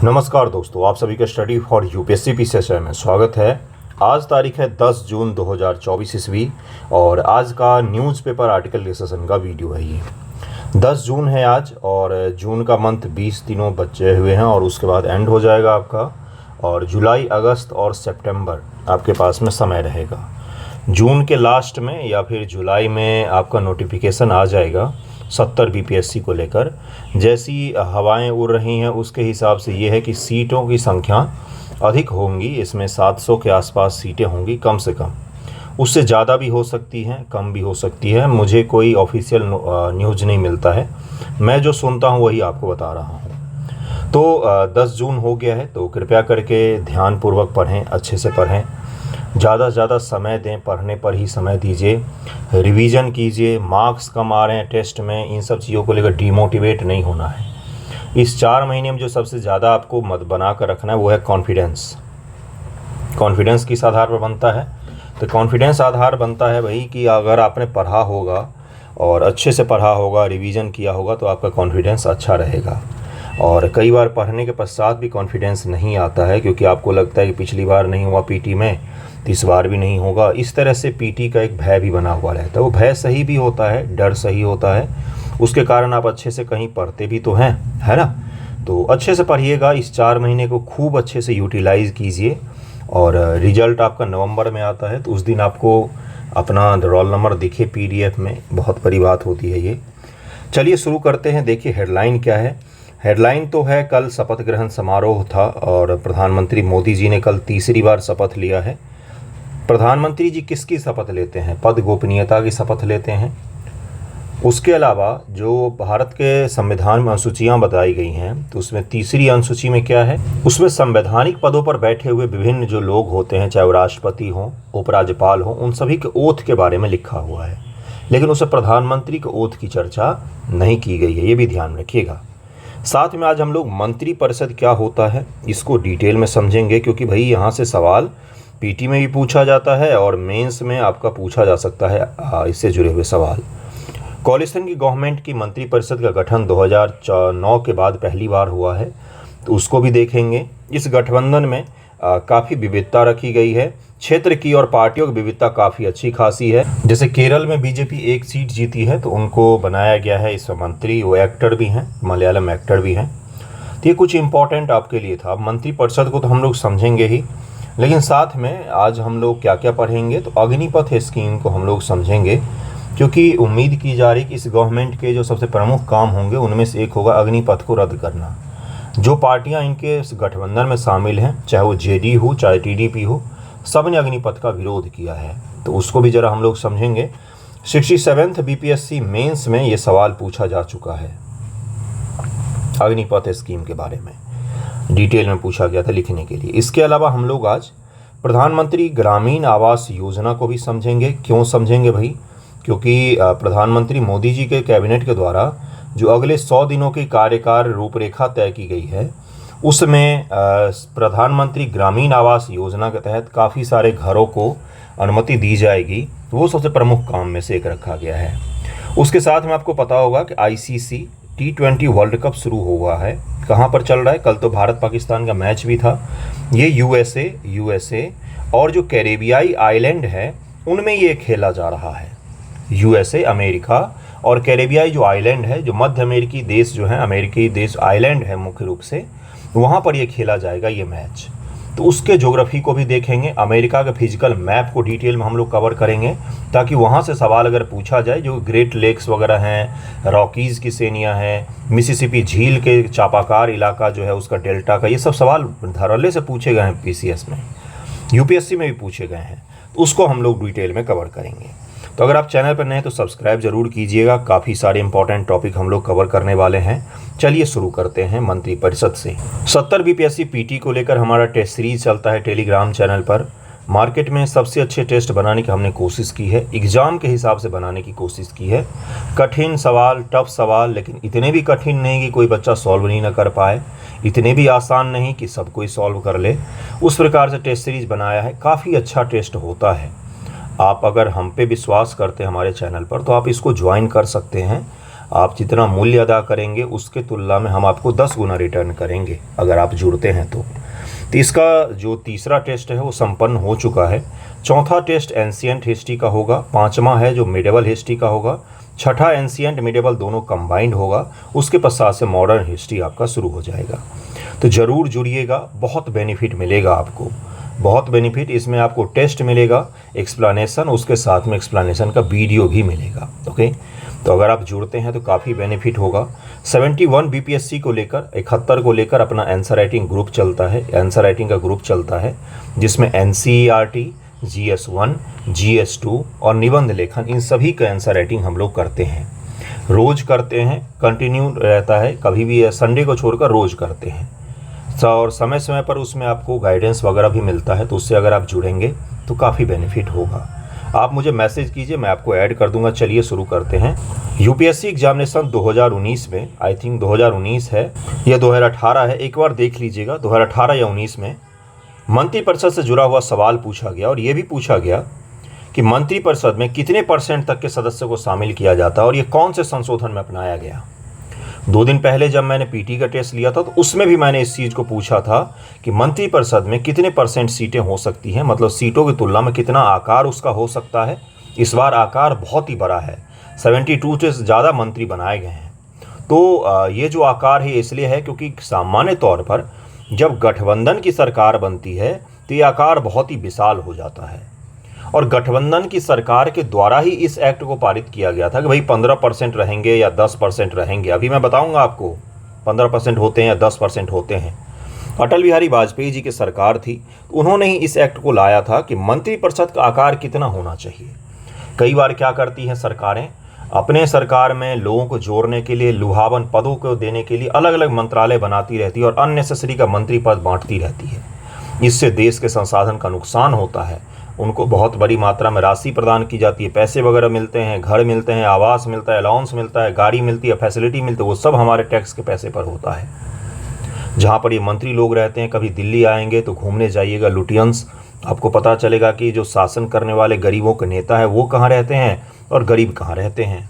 नमस्कार दोस्तों, आप सभी का स्टडी फॉर यूपीएससी पीसीएसआई में स्वागत है। आज तारीख है 10 जून 2024 ईस्वी और आज का न्यूज़पेपर आर्टिकल डिस्कशन का वीडियो है। ये 10 जून है आज और जून का मंथ 20 दिनों बचे हुए हैं और उसके बाद एंड हो जाएगा आपका। और जुलाई, अगस्त और सितंबर आपके पास में समय रहेगा। जून के लास्ट में या फिर जुलाई में आपका नोटिफिकेशन आ जाएगा 70 बीपीएससी को लेकर। जैसी हवाएं उड़ रही हैं उसके हिसाब से ये है कि सीटों की संख्या अधिक होंगी। इसमें 700 के आसपास सीटें होंगी कम से कम। उससे ज़्यादा भी हो सकती हैं, कम भी हो सकती है। मुझे कोई ऑफिशियल न्यूज़ नहीं मिलता है, मैं जो सुनता हूँ वही आपको बता रहा हूँ। तो 10 जून हो गया है, तो कृपया करके ध्यानपूर्वक पढ़ें, अच्छे से पढ़ें, ज़्यादा से ज़्यादा समय दें, पढ़ने पर ही समय दीजिए, रिवीजन कीजिए। मार्क्स कम आ रहे हैं टेस्ट में, इन सब चीज़ों को लेकर डिमोटिवेट नहीं होना है। इस 4 महीने में जो सबसे ज़्यादा आपको मत बना कर रखना है वो है कॉन्फिडेंस। कॉन्फिडेंस किस आधार पर बनता है? तो कॉन्फिडेंस आधार बनता है भाई कि अगर आपने पढ़ा होगा और अच्छे से पढ़ा होगा, रिवीजन किया होगा, तो आपका कॉन्फिडेंस अच्छा रहेगा। और कई बार पढ़ने के पश्चात भी कॉन्फिडेंस नहीं आता है क्योंकि आपको लगता है कि पिछली बार नहीं हुआ पीटी में, तो इस बार भी नहीं होगा। इस तरह से पीटी का एक भय भी बना हुआ रहता है। वो भय सही भी होता है, डर सही होता है, उसके कारण आप अच्छे से कहीं पढ़ते भी तो हैं, है ना। तो अच्छे से पढ़िएगा, इस 4 महीने को खूब अच्छे से यूटिलाइज़ कीजिए। और रिजल्ट आपका नवंबर में आता है, तो उस दिन आपको अपना रोल नंबर दिखे पीडीएफ में, बहुत बड़ी बात होती है ये। चलिए शुरू करते हैं। देखिए हेडलाइन क्या है। हेडलाइन तो है कल शपथ ग्रहण समारोह था और प्रधानमंत्री मोदी जी ने कल तीसरी बार शपथ लिया है। प्रधानमंत्री जी किसकी शपथ लेते हैं? पद गोपनीयता की शपथ लेते हैं। उसके अलावा जो भारत के संविधान में अनुसूचियां बताई गई हैं, तो उसमें तीसरी अनुसूची में क्या है? उसमें संवैधानिक पदों पर बैठे हुए विभिन्न जो लोग होते हैं, चाहे वो राष्ट्रपति हों, उपराज्यपाल हों, उन सभी के ओथ के बारे में लिखा हुआ है, लेकिन उसमें प्रधानमंत्री के ओथ की चर्चा नहीं की गई है, ये भी ध्यान रखिएगा। साथ में आज हम लोग मंत्रिपरिषद क्या होता है इसको डिटेल में समझेंगे, क्योंकि भाई यहाँ से सवाल पीटी में भी पूछा जाता है और मेंस में आपका पूछा जा सकता है इससे जुड़े हुए सवाल। कॉलिशन की गवर्नमेंट की मंत्रिपरिषद का गठन 2009 के बाद पहली बार हुआ है, तो उसको भी देखेंगे। इस गठबंधन में काफ़ी विविधता रखी गई है। क्षेत्र की और पार्टियों की विविधता काफ़ी अच्छी खासी है। जैसे केरल में बीजेपी 1 सीट जीती है, तो उनको बनाया गया है इसमें मंत्री। वो एक्टर भी हैं, मलयालम एक्टर भी हैं। तो ये कुछ इम्पोर्टेंट आपके लिए था। मंत्रिपरिषद को तो हम लोग समझेंगे ही, लेकिन साथ में आज हम लोग क्या क्या पढ़ेंगे, तो अग्निपथ स्कीम को हम लोग समझेंगे, क्योंकि उम्मीद की जा रही है कि इस गवर्नमेंट के जो सबसे प्रमुख काम होंगे उनमें से एक होगा अग्निपथ को रद्द करना। जो पार्टियां इनके इस गठबंधन में शामिल हैं, चाहे वो जेडी हो, चाहे टीडीपी हो, सब ने अग्निपथ का विरोध किया है, तो उसको भी ज़रा हम लोग समझेंगे। 67th बीपीएससी मेंस में ये सवाल पूछा जा चुका है, अग्निपथ स्कीम के बारे में डिटेल में पूछा गया था लिखने के लिए। इसके अलावा हम लोग आज प्रधानमंत्री ग्रामीण आवास योजना को भी समझेंगे। क्यों समझेंगे भाई? क्योंकि प्रधानमंत्री मोदी जी के कैबिनेट के द्वारा जो अगले 100 दिनों की कार्यकाल रूपरेखा तय की गई है, उसमें प्रधानमंत्री ग्रामीण आवास योजना के तहत काफ़ी सारे घरों को अनुमति दी जाएगी। तो वो सबसे प्रमुख काम में से एक रखा गया है। उसके साथ में आपको पता होगा कि ICC T20 वर्ल्ड कप शुरू हुआ है। कहाँ पर चल रहा है? कल तो भारत पाकिस्तान का मैच भी था। ये यूएसए और जो कैरेबियाई आइलैंड है उनमें ये खेला जा रहा है। यूएसए, अमेरिका और कैरेबियाई जो आइलैंड है, जो मध्य अमेरिकी देश जो है, अमेरिकी देश आइलैंड है मुख्य रूप से, वहाँ पर ये खेला जाएगा ये मैच। तो उसके ज्योग्राफी को भी देखेंगे। अमेरिका के फिजिकल मैप को डिटेल में हम लोग कवर करेंगे, ताकि वहाँ से सवाल अगर पूछा जाए, जो ग्रेट लेक्स वगैरह हैं, रॉकीज़ की श्रेणियाँ हैं, मिसिसिपी झील के चापाकार इलाका जो है उसका डेल्टा का, ये सब सवाल धड़ल्ले से पूछे गए हैं पीसीएस में, यूपीएससी में भी पूछे गए हैं। तो उसको हम लोग डिटेल में कवर करेंगे। तो अगर आप चैनल पर नए हैं तो सब्सक्राइब जरूर कीजिएगा। काफ़ी सारे इंपॉर्टेंट टॉपिक हम लोग कवर करने वाले हैं। चलिए शुरू करते हैं मंत्रिपरिषद से। 70 बीपीएससी पीटी को लेकर हमारा टेस्ट सीरीज चलता है टेलीग्राम चैनल पर। मार्केट में सबसे अच्छे टेस्ट बनाने की हमने कोशिश की है, एग्ज़ाम के हिसाब से बनाने की कोशिश की है। कठिन सवाल, टफ सवाल, लेकिन इतने भी कठिन नहीं कि कोई बच्चा सॉल्व नहीं ना कर पाए, इतने भी आसान नहीं कि सब कोई सॉल्व कर ले। उस प्रकार से टेस्ट सीरीज बनाया है। काफ़ी अच्छा टेस्ट होता है। आप अगर हम पे विश्वास करते हैं हमारे चैनल पर, तो आप इसको ज्वाइन कर सकते हैं। आप जितना मूल्य अदा करेंगे उसके तुलना में हम आपको 10 गुना रिटर्न करेंगे अगर आप जुड़ते हैं तो इसका जो तीसरा टेस्ट है वो संपन्न हो चुका है। चौथा टेस्ट एंशिएंट हिस्ट्री का होगा, पांचवा है जो मिडेवल हिस्ट्री का होगा, छठा एंशिएंट मिडेवल दोनों कंबाइंड होगा, उसके पश्चात से मॉडर्न हिस्ट्री आपका शुरू हो जाएगा। तो ज़रूर जुड़िएगा, बहुत बेनिफिट मिलेगा आपको, बहुत बेनिफिट। इसमें आपको टेस्ट मिलेगा, एक्सप्लेनेशन, उसके साथ में एक्सप्लेनेशन का वीडियो भी मिलेगा। ओके, तो अगर आप जुड़ते हैं तो काफ़ी बेनिफिट होगा। 71 बीपीएससी को लेकर 71 को लेकर अपना आंसर राइटिंग ग्रुप चलता है, आंसर राइटिंग का ग्रुप चलता है जिसमें एनसीईआरटी, GS1, GS2 और निबंध लेखन, इन सभी का आंसर राइटिंग हम लोग करते हैं, रोज़ करते हैं, कंटिन्यू रहता है, कभी भी संडे को छोड़कर रोज़ करते हैं और समय समय पर उसमें आपको गाइडेंस वगैरह भी मिलता है। तो उससे अगर आप जुड़ेंगे तो काफ़ी बेनिफिट होगा। आप मुझे मैसेज कीजिए, मैं आपको ऐड कर दूंगा। चलिए शुरू करते हैं। यूपीएससी एग्जामिनेशन 2019 में, आई थिंक 2019 है या 2018 है, एक बार देख लीजिएगा, 2018 या 19 में मंत्रिपरिषद से जुड़ा हुआ सवाल पूछा गया और ये भी पूछा गया कि मंत्रिपरिषद में कितने % तक के सदस्यों को शामिल किया जाता है और ये कौन से संशोधन में अपनाया गया। 2 दिन पहले जब मैंने पीटी का टेस्ट लिया था तो उसमें भी मैंने इस चीज़ को पूछा था कि मंत्रिपरिषद में कितने % सीटें हो सकती हैं, मतलब सीटों की तुलना में कितना आकार उसका हो सकता है। इस बार आकार बहुत ही बड़ा है, 72 से ज़्यादा मंत्री बनाए गए हैं। तो ये जो आकार है इसलिए है क्योंकि सामान्य तौर पर जब गठबंधन की सरकार बनती है तो ये आकार बहुत ही विशाल हो जाता है और गठबंधन की सरकार के द्वारा ही इस एक्ट को पारित किया गया था कि भाई 15% रहेंगे या 10% रहेंगे। अभी मैं बताऊंगा आपको 15% होते हैं या 10% होते हैं। अटल बिहारी वाजपेयी जी की सरकार थी, उन्होंने ही इस एक्ट को लाया था कि मंत्रिपरिषद का आकार कितना होना चाहिए। कई बार क्या करती हैं सरकारें, अपने सरकार में लोगों को जोड़ने के लिए, लुभावन पदों को देने के लिए अलग अलग मंत्रालय बनाती रहती है और अननेसेसरी का मंत्री पद बांटती रहती है। इससे देश के संसाधन का नुकसान होता है। उनको बहुत बड़ी मात्रा में राशि प्रदान की जाती है, पैसे वगैरह मिलते हैं, घर मिलते हैं, आवास मिलता है, अलाउंस मिलता है, गाड़ी मिलती है, फैसिलिटी मिलती है, वो सब हमारे टैक्स के पैसे पर होता है। जहाँ पर ये मंत्री लोग रहते हैं, कभी दिल्ली आएंगे तो घूमने जाइएगा लुटियंस, आपको पता चलेगा कि जो शासन करने वाले गरीबों के नेता है वो कहाँ रहते हैं और गरीब कहाँ रहते हैं।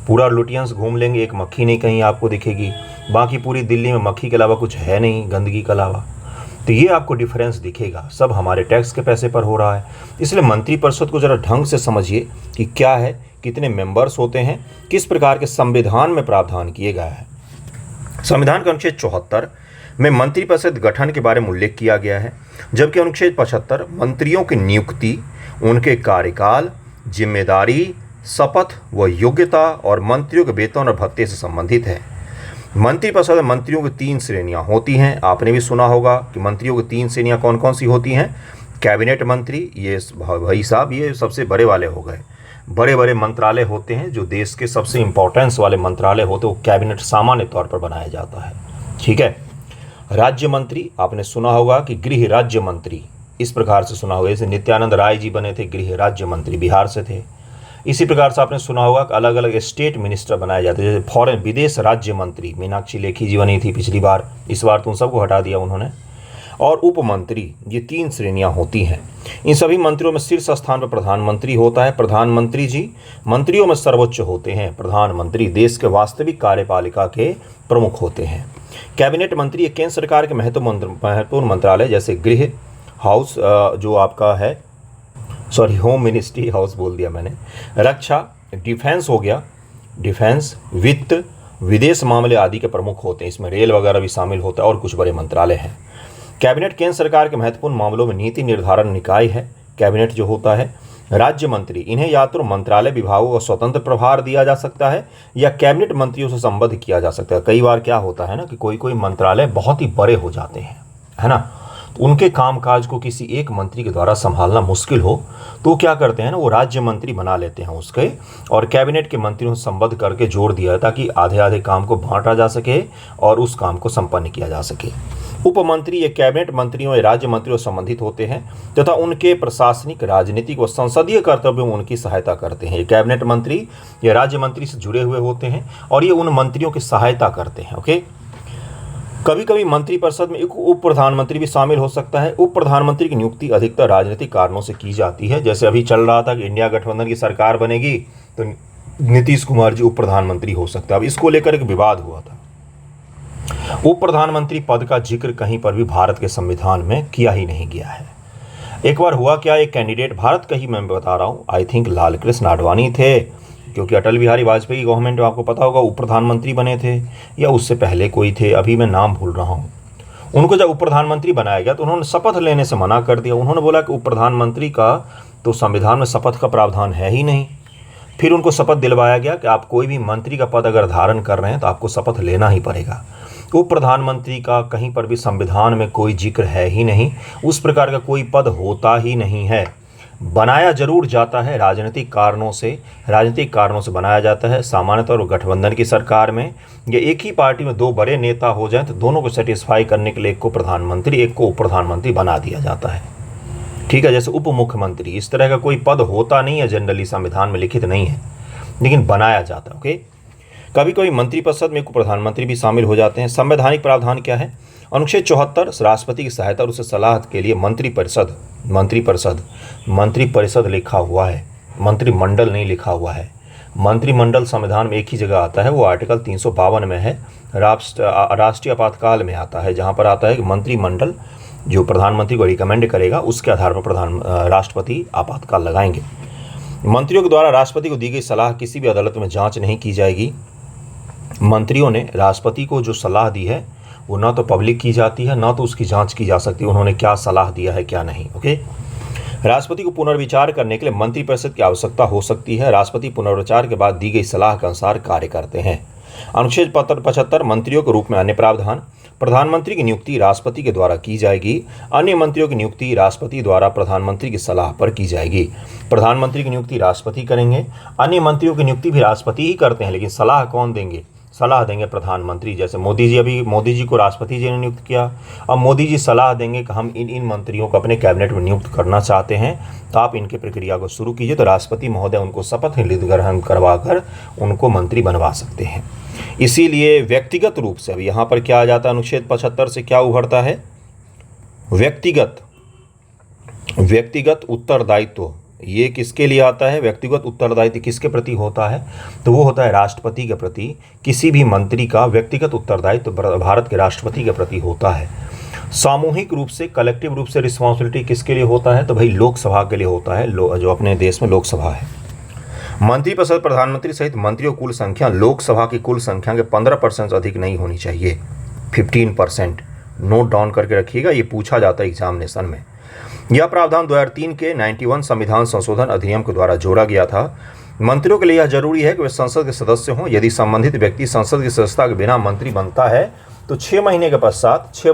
पूरा लुटियंस घूम लेंगे, एक मक्खी नहीं कहीं आपको दिखेगी, बाकी पूरी दिल्ली में मक्खी के अलावा कुछ है नहीं, गंदगी के अलावा। तो ये आपको डिफरेंस दिखेगा, सब हमारे टैक्स के पैसे पर हो रहा है। इसलिए मंत्रिपरिषद को ज़रा ढंग से समझिए कि क्या है, कितने मेंबर्स होते हैं, किस प्रकार के संविधान में प्रावधान किए गए हैं। संविधान का अनुच्छेद 74 में मंत्रिपरिषद गठन के बारे में उल्लेख किया गया है, जबकि अनुच्छेद 75 मंत्रियों की नियुक्ति, उनके कार्यकाल, जिम्मेदारी, शपथ व योग्यता और मंत्रियों के वेतन और भत्ते से संबंधित है। मंत्रिपरिषद में मंत्रियों की 3 श्रेणियां होती हैं। आपने भी सुना होगा कि मंत्रियों की 3 श्रेणियां कौन कौन सी होती हैं। कैबिनेट मंत्री, ये भाई साहब ये सबसे बड़े वाले हो गए, बड़े बड़े मंत्रालय होते हैं जो देश के सबसे इंपॉर्टेंस वाले मंत्रालय होते हैं, वो कैबिनेट सामान्य तौर पर बनाया जाता है। ठीक है। राज्य मंत्री, आपने सुना होगा कि गृह राज्य मंत्री, इस प्रकार से सुना होगा, जैसे नित्यानंद राय जी बने थे गृह राज्य मंत्री, बिहार से थे। इसी प्रकार से आपने सुना होगा कि अलग अलग स्टेट मिनिस्टर बनाए जाते हैं, जैसे फॉरेन विदेश राज्य मंत्री मीनाक्षी लेखी जी बनी थी पिछली बार, इस बार तो उन सबको हटा दिया उन्होंने। और उप मंत्री, ये 3 श्रेणियां होती हैं। इन सभी मंत्रियों में शीर्ष स्थान पर प्रधानमंत्री होता है। प्रधानमंत्री जी मंत्रियों में सर्वोच्च होते हैं। प्रधानमंत्री देश के वास्तविक कार्यपालिका के प्रमुख होते हैं। कैबिनेट मंत्री केंद्र सरकार के महत्वपूर्ण मंत्रालय जैसे गृह हाउस, जो आपका है, सॉरी होम मिनिस्ट्री हाउस बोल दिया मैंने, रक्षा, डिफेंस हो गया, डिफेंस, वित्त, विदेश मामले आदि के प्रमुख होते हैं। इसमें रेल वगैरह भी शामिल होता है और कुछ बड़े मंत्रालय हैं। कैबिनेट केंद्र सरकार के महत्वपूर्ण मामलों में नीति निर्धारण निकाय है। कैबिनेट जो होता है, राज्य मंत्री, इन्हें या तो मंत्रालय विभागों का स्वतंत्र प्रभार दिया जा सकता है या कैबिनेट मंत्रियों से संबद्ध किया जा सकता है। कई बार क्या होता है ना कि कोई कोई मंत्रालय बहुत ही बड़े हो जाते हैं, है ना, उनके कामकाज को किसी एक मंत्री के द्वारा संभालना मुश्किल हो तो क्या करते हैं ना, वो राज्य मंत्री बना लेते हैं उसके, और कैबिनेट के मंत्रियों से संबद्ध करके जोड़ दिया है ताकि आधे आधे काम को बांटा जा सके और उस काम को संपन्न किया जा सके। उप मंत्री ये कैबिनेट मंत्रियों या राज्य मंत्रियों से संबंधित होते हैं तथा उनके प्रशासनिक, राजनीतिक व संसदीय कर्तव्यों में उनकी सहायता करते हैं। ये कैबिनेट मंत्री या राज्य मंत्री से जुड़े हुए होते हैं और ये उन मंत्रियों की सहायता करते हैं। ओके, कभी कभी मंत्रिपरिषद में एक उप प्रधानमंत्री भी शामिल हो सकता है। उप प्रधानमंत्री की नियुक्ति अधिकतर राजनीतिक कारणों से की जाती है। जैसे अभी चल रहा था कि इंडिया गठबंधन की सरकार बनेगी तो नीतीश कुमार जी उप प्रधानमंत्री हो सकते हैं। अब इसको लेकर एक विवाद हुआ था। उप प्रधानमंत्री पद का जिक्र कहीं पर भी भारत के संविधान में किया ही नहीं गया है। एक बार हुआ क्या, एक कैंडिडेट भारत का ही मैं बता रहा हूँ, आई थिंक लाल कृष्ण आडवाणी थे, क्योंकि अटल बिहारी वाजपेयी की गवर्नमेंट में आपको पता होगा उप प्रधानमंत्री बने थे, या उससे पहले कोई थे, अभी मैं नाम भूल रहा हूँ। उनको जब उप प्रधानमंत्री बनाया गया तो उन्होंने शपथ लेने से मना कर दिया। उन्होंने बोला कि उप प्रधानमंत्री का तो संविधान में शपथ का प्रावधान है ही नहीं। फिर उनको शपथ दिलवाया गया कि आप कोई भी मंत्री का पद अगर धारण कर रहे हैं तो आपको शपथ लेना ही पड़ेगा। उप प्रधानमंत्री का कहीं पर भी संविधान में कोई जिक्र है ही नहीं, उस प्रकार का कोई पद होता ही नहीं है। बनाया जरूर जाता है राजनीतिक कारणों से बनाया जाता है। सामान्यतः और गठबंधन की सरकार में या एक ही पार्टी में दो बड़े नेता हो जाएं तो दोनों को सेटिस्फाई करने के लिए एक को प्रधानमंत्री एक को उप प्रधानमंत्री बना दिया जाता है। ठीक है, जैसे उप मुख्यमंत्री, इस तरह का कोई पद होता नहीं है, जनरली संविधान में लिखित नहीं है, लेकिन बनाया जाता है। ओके, कभी कभी मंत्रिपरिषद में प्रधानमंत्री भी शामिल हो जाते हैं। संवैधानिक प्रावधान क्या है? अनुच्छेद 74 राष्ट्रपति की सहायता और उसे सलाह के लिए मंत्रिपरिषद लिखा हुआ है, मंत्रिमंडल नहीं लिखा हुआ है। मंत्रिमंडल संविधान में एक ही जगह आता है, वो आर्टिकल 352 में है, राष्ट्रीय आपातकाल में आता है, जहाँ पर आता है कि मंत्रिमंडल जो प्रधानमंत्री को रिकमेंड करेगा उसके आधार पर राष्ट्रपति आपातकाल लगाएंगे। मंत्रियों के द्वारा राष्ट्रपति को दी गई सलाह किसी भी अदालत में जांच नहीं की जाएगी। मंत्रियों ने राष्ट्रपति को जो सलाह दी है वो ना तो पब्लिक की जाती है, ना तो उसकी जांच की जा सकती है, उन्होंने क्या सलाह दिया है क्या नहीं। ओके, राष्ट्रपति को पुनर्विचार करने के लिए मंत्रिपरिषद की आवश्यकता हो सकती है। राष्ट्रपति पुनर्विचार के बाद दी गई सलाह के अनुसार कार्य करते हैं। अनुच्छेद 75 मंत्रियों के रूप में अन्य प्रावधान। प्रधानमंत्री की नियुक्ति राष्ट्रपति के द्वारा की जाएगी। अन्य मंत्रियों की नियुक्ति राष्ट्रपति द्वारा प्रधानमंत्री की सलाह पर की जाएगी। प्रधानमंत्री की नियुक्ति राष्ट्रपति करेंगे, अन्य मंत्रियों की नियुक्ति भी राष्ट्रपति ही करते हैं, लेकिन सलाह कौन देंगे? सलाह देंगे प्रधानमंत्री। जैसे मोदी जी को राष्ट्रपति जी ने नियुक्त किया, अब मोदी जी सलाह देंगे कि हम इन मंत्रियों को अपने कैबिनेट में नियुक्त करना चाहते हैं, तो आप इनके प्रक्रिया को शुरू कीजिए, तो राष्ट्रपति महोदय उनको शपथ ग्रहण करवाकर उनको मंत्री बनवा सकते हैं। इसीलिए व्यक्तिगत रूप से अब यहाँ पर क्या आ जाता है, अनुच्छेद 75 से क्या उभरता है? व्यक्तिगत उत्तरदायित्व। ये किसके लिए आता है? व्यक्तिगत उत्तरदायित्व किसके प्रति होता है? तो वो होता है राष्ट्रपति के प्रति। किसी भी मंत्री का व्यक्तिगत उत्तरदायित्व भारत के राष्ट्रपति के प्रति होता है। सामूहिक रूप से, कलेक्टिव रूप से रिस्पॉन्सिबिलिटी किसके लिए होता है? तो भाई लोकसभा के लिए होता है, जो अपने देश में लोकसभा है। मंत्रिपरिषद प्रधानमंत्री सहित मंत्रियों कुल संख्या लोकसभा की कुल संख्या के 15% से अधिक नहीं होनी चाहिए। 15% नोट डाउन करके रखिएगा, ये पूछा जाता है एग्जामिनेशन में। यह प्रावधान 2003 के 91 संविधान संशोधन अधिनियम के द्वारा जोड़ा गया था। मंत्रियों के लिए यह जरूरी है कि वे संसद के सदस्य हों। यदि संबंधित व्यक्ति संसद की सदस्यता के बिना मंत्री बनता है तो 6 महीने के पश्चात 6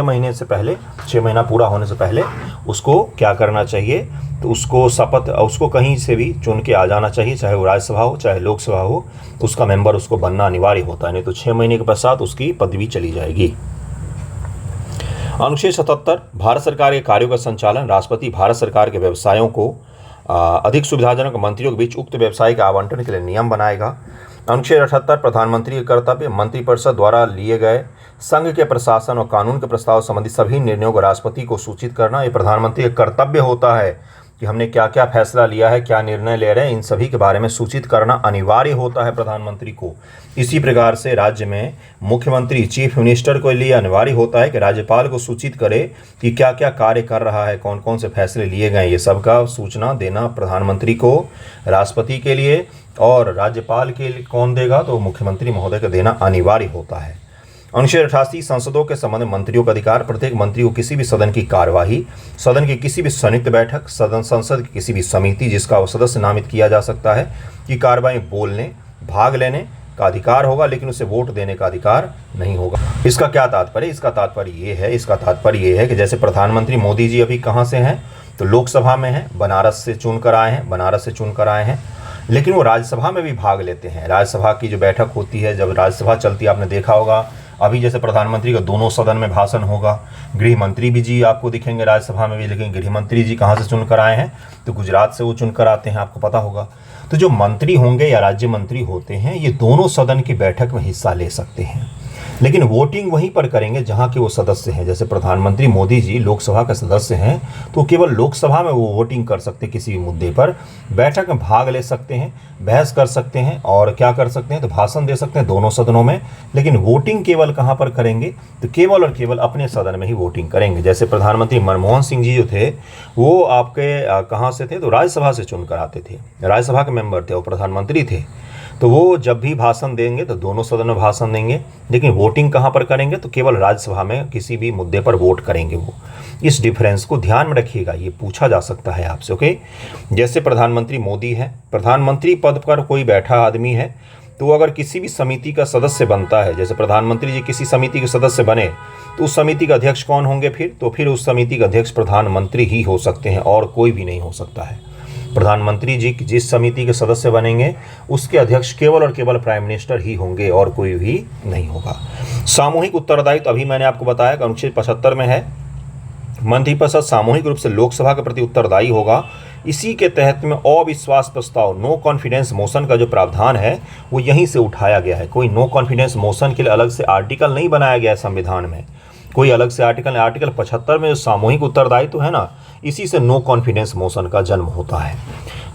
महीने से पहले, 6 महीना पूरा होने से पहले उसको क्या करना चाहिए? तो उसको कहीं से भी चुन के आ जाना चाहिए, चाहे वो राज्यसभा हो चाहे लोकसभा हो, उसका मेंबर उसको बनना अनिवार्य होता है, नहीं तो 6 महीने के पश्चात उसकी पदवी चली जाएगी। अनुच्छेद 77 भारत सरकार के कार्यों का संचालन। राष्ट्रपति भारत सरकार के व्यवसायों को अधिक सुविधाजनक मंत्रियों के बीच उक्त व्यवसाय के आवंटन के लिए नियम बनाएगा। अनुच्छेद 78 प्रधानमंत्री के कर्तव्य। मंत्रिपरिषद द्वारा लिए गए संघ के प्रशासन और कानून के प्रस्ताव संबंधी सभी निर्णयों को राष्ट्रपति को सूचित करना। ये प्रधानमंत्री का कर्तव्य होता है कि हमने क्या क्या फैसला लिया है, क्या निर्णय ले रहे हैं, इन सभी के बारे में सूचित करना अनिवार्य होता है प्रधानमंत्री को। इसी प्रकार से राज्य में मुख्यमंत्री, चीफ मिनिस्टर के लिए अनिवार्य होता है कि राज्यपाल को सूचित करे कि क्या क्या कार्य कर रहा है, कौन कौन से फैसले लिए गए, ये सब का सूचना देना प्रधानमंत्री को, राष्ट्रपति के लिए, और राज्यपाल के लिए कौन देगा? तो मुख्यमंत्री महोदय को देना अनिवार्य होता है। अनुच्छेद 88 संसदों के संबंध में मंत्रियों का अधिकार। प्रत्येक मंत्री को किसी भी सदन की कार्यवाही, सदन की किसी भी संयुक्त बैठक, संसद की किसी भी समिति जिसका वो सदस्य नामित किया जा सकता है कि कार्यवाही बोलने, भाग लेने का अधिकार होगा, लेकिन उसे वोट देने का अधिकार नहीं होगा। इसका क्या तात्पर्य? इसका तात्पर्य ये है कि जैसे प्रधानमंत्री मोदी जी अभी कहाँ से हैं? तो लोकसभा में हैं, बनारस से चुन कर आए हैं, लेकिन वो राज्यसभा में भी भाग लेते हैं। राज्यसभा की जो बैठक होती है, जब राज्यसभा चलती है, आपने देखा होगा अभी जैसे प्रधानमंत्री का दोनों सदन में भाषण होगा, गृह मंत्री भी जी आपको दिखेंगे राज्यसभा में भी, लेकिन गृह मंत्री जी कहाँ से चुनकर आए हैं? तो गुजरात से वो चुनकर आते हैं, आपको पता होगा। तो जो मंत्री होंगे या राज्य मंत्री होते हैं, ये दोनों सदन की बैठक में हिस्सा ले सकते हैं। लेकिन वोटिंग वहीं पर करेंगे जहां के वो सदस्य हैं। जैसे प्रधानमंत्री मोदी जी लोकसभा के सदस्य हैं तो केवल लोकसभा में वो वोटिंग कर सकते हैं, किसी भी मुद्दे पर बैठक में भाग ले सकते हैं, बहस कर सकते हैं और क्या कर सकते हैं तो भाषण दे सकते हैं दोनों सदनों में। लेकिन वोटिंग केवल कहाँ पर करेंगे तो केवल और केवल अपने सदन में ही वोटिंग करेंगे। जैसे प्रधानमंत्री मनमोहन सिंह जी जो थे वो आपके कहाँ से थे तो राज्यसभा से चुनकर आते थे, राज्यसभा के मेंबर थे, वो प्रधानमंत्री थे। तो वो जब भी भाषण देंगे तो दोनों सदन में भाषण देंगे, लेकिन वोटिंग कहाँ पर करेंगे तो केवल राज्यसभा में किसी भी मुद्दे पर वोट करेंगे वो। इस डिफरेंस को ध्यान में रखिएगा, ये पूछा जा सकता है आपसे। ओके, जैसे प्रधानमंत्री मोदी है, प्रधानमंत्री पद पर कोई बैठा आदमी है तो अगर किसी भी समिति का सदस्य बनता है, जैसे प्रधानमंत्री जी किसी समिति के सदस्य बने तो उस समिति का अध्यक्ष कौन होंगे फिर उस समिति का अध्यक्ष प्रधानमंत्री ही हो सकते हैं और कोई भी नहीं हो सकता है। प्रधानमंत्री जी जिस समिति के सदस्य बनेंगे उसके अध्यक्ष केवल और केवल प्राइम मिनिस्टर ही होंगे और कोई भी नहीं होगा। सामूहिक उत्तरदायित्व अभी मैंने आपको बताया कि अनुच्छेद 75 में है, मंत्रिपरिषद सामूहिक रूप से लोकसभा के प्रति उत्तरदायी होगा। इसी के तहत में अविश्वास प्रस्ताव नो कॉन्फिडेंस मोशन का जो प्रावधान है वो यहीं से उठाया गया है। कोई नो कॉन्फिडेंस मोशन के लिए अलग से आर्टिकल नहीं बनाया गया है संविधान में, कोई अलग से आर्टिकल 75 में जो सामूहिक उत्तरदायित्व है ना, इसी से नो कॉन्फिडेंस मोशन का जन्म होता है,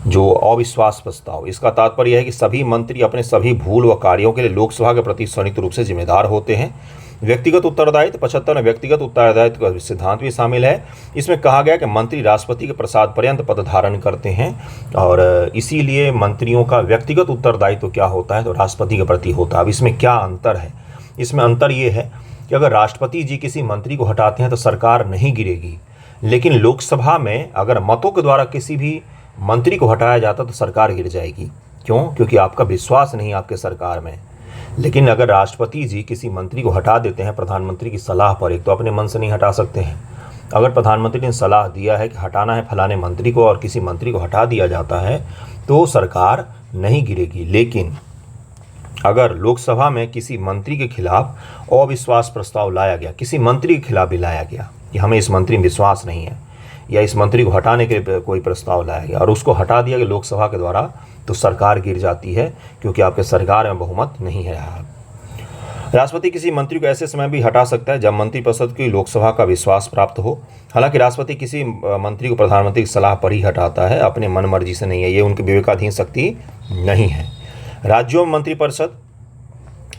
जो अविश्वास प्रस्ताव। इसका तात्पर्य है कि सभी मंत्री अपने सभी भूल व कार्यों के लिए लोकसभा के प्रति संयुक्त रूप से जिम्मेदार होते हैं। व्यक्तिगत उत्तरदायित्व 75 में व्यक्तिगत उत्तरदायित्व का सिद्धांत भी शामिल है। इसमें कहा गया कि मंत्री राष्ट्रपति के प्रसाद पर्यंत पद धारण करते हैं और इसीलिए मंत्रियों का व्यक्तिगत उत्तरदायित्व क्या होता है तो राष्ट्रपति के प्रति होता है। अब इसमें क्या अंतर है? इसमें अंतर ये है कि अगर राष्ट्रपति जी किसी मंत्री को हटाते हैं तो सरकार नहीं गिरेगी, लेकिन लोकसभा में अगर मतों के द्वारा किसी भी मंत्री को हटाया जाता तो सरकार गिर जाएगी। क्यों? क्योंकि आपका विश्वास नहीं आपके सरकार में। लेकिन अगर राष्ट्रपति जी किसी मंत्री को हटा देते हैं प्रधानमंत्री की सलाह पर, एक तो अपने मन से नहीं हटा सकते हैं, अगर प्रधानमंत्री ने सलाह दिया है कि हटाना है फलाने मंत्री को और किसी मंत्री को हटा दिया जाता है तो सरकार नहीं गिरेगी। लेकिन अगर लोकसभा में किसी मंत्री के खिलाफ अविश्वास प्रस्ताव लाया गया, किसी मंत्री के खिलाफ भी लाया गया कि हमें इस मंत्री में विश्वास नहीं है या इस मंत्री को हटाने के लिए कोई प्रस्ताव लाया गया और उसको हटा दिया गया लोकसभा के द्वारा, तो सरकार गिर जाती है क्योंकि आपके सरकार में बहुमत नहीं है। राष्ट्रपति किसी मंत्री को ऐसे समय भी हटा सकता है जब मंत्रिपरिषद की लोकसभा का विश्वास प्राप्त हो। हालांकि राष्ट्रपति किसी मंत्री को प्रधानमंत्री की सलाह पर ही हटाता है, अपने मन मर्जी से नहीं है, ये उनकी विवेकाधीन शक्ति नहीं है। राज्यों में मंत्रिपरिषद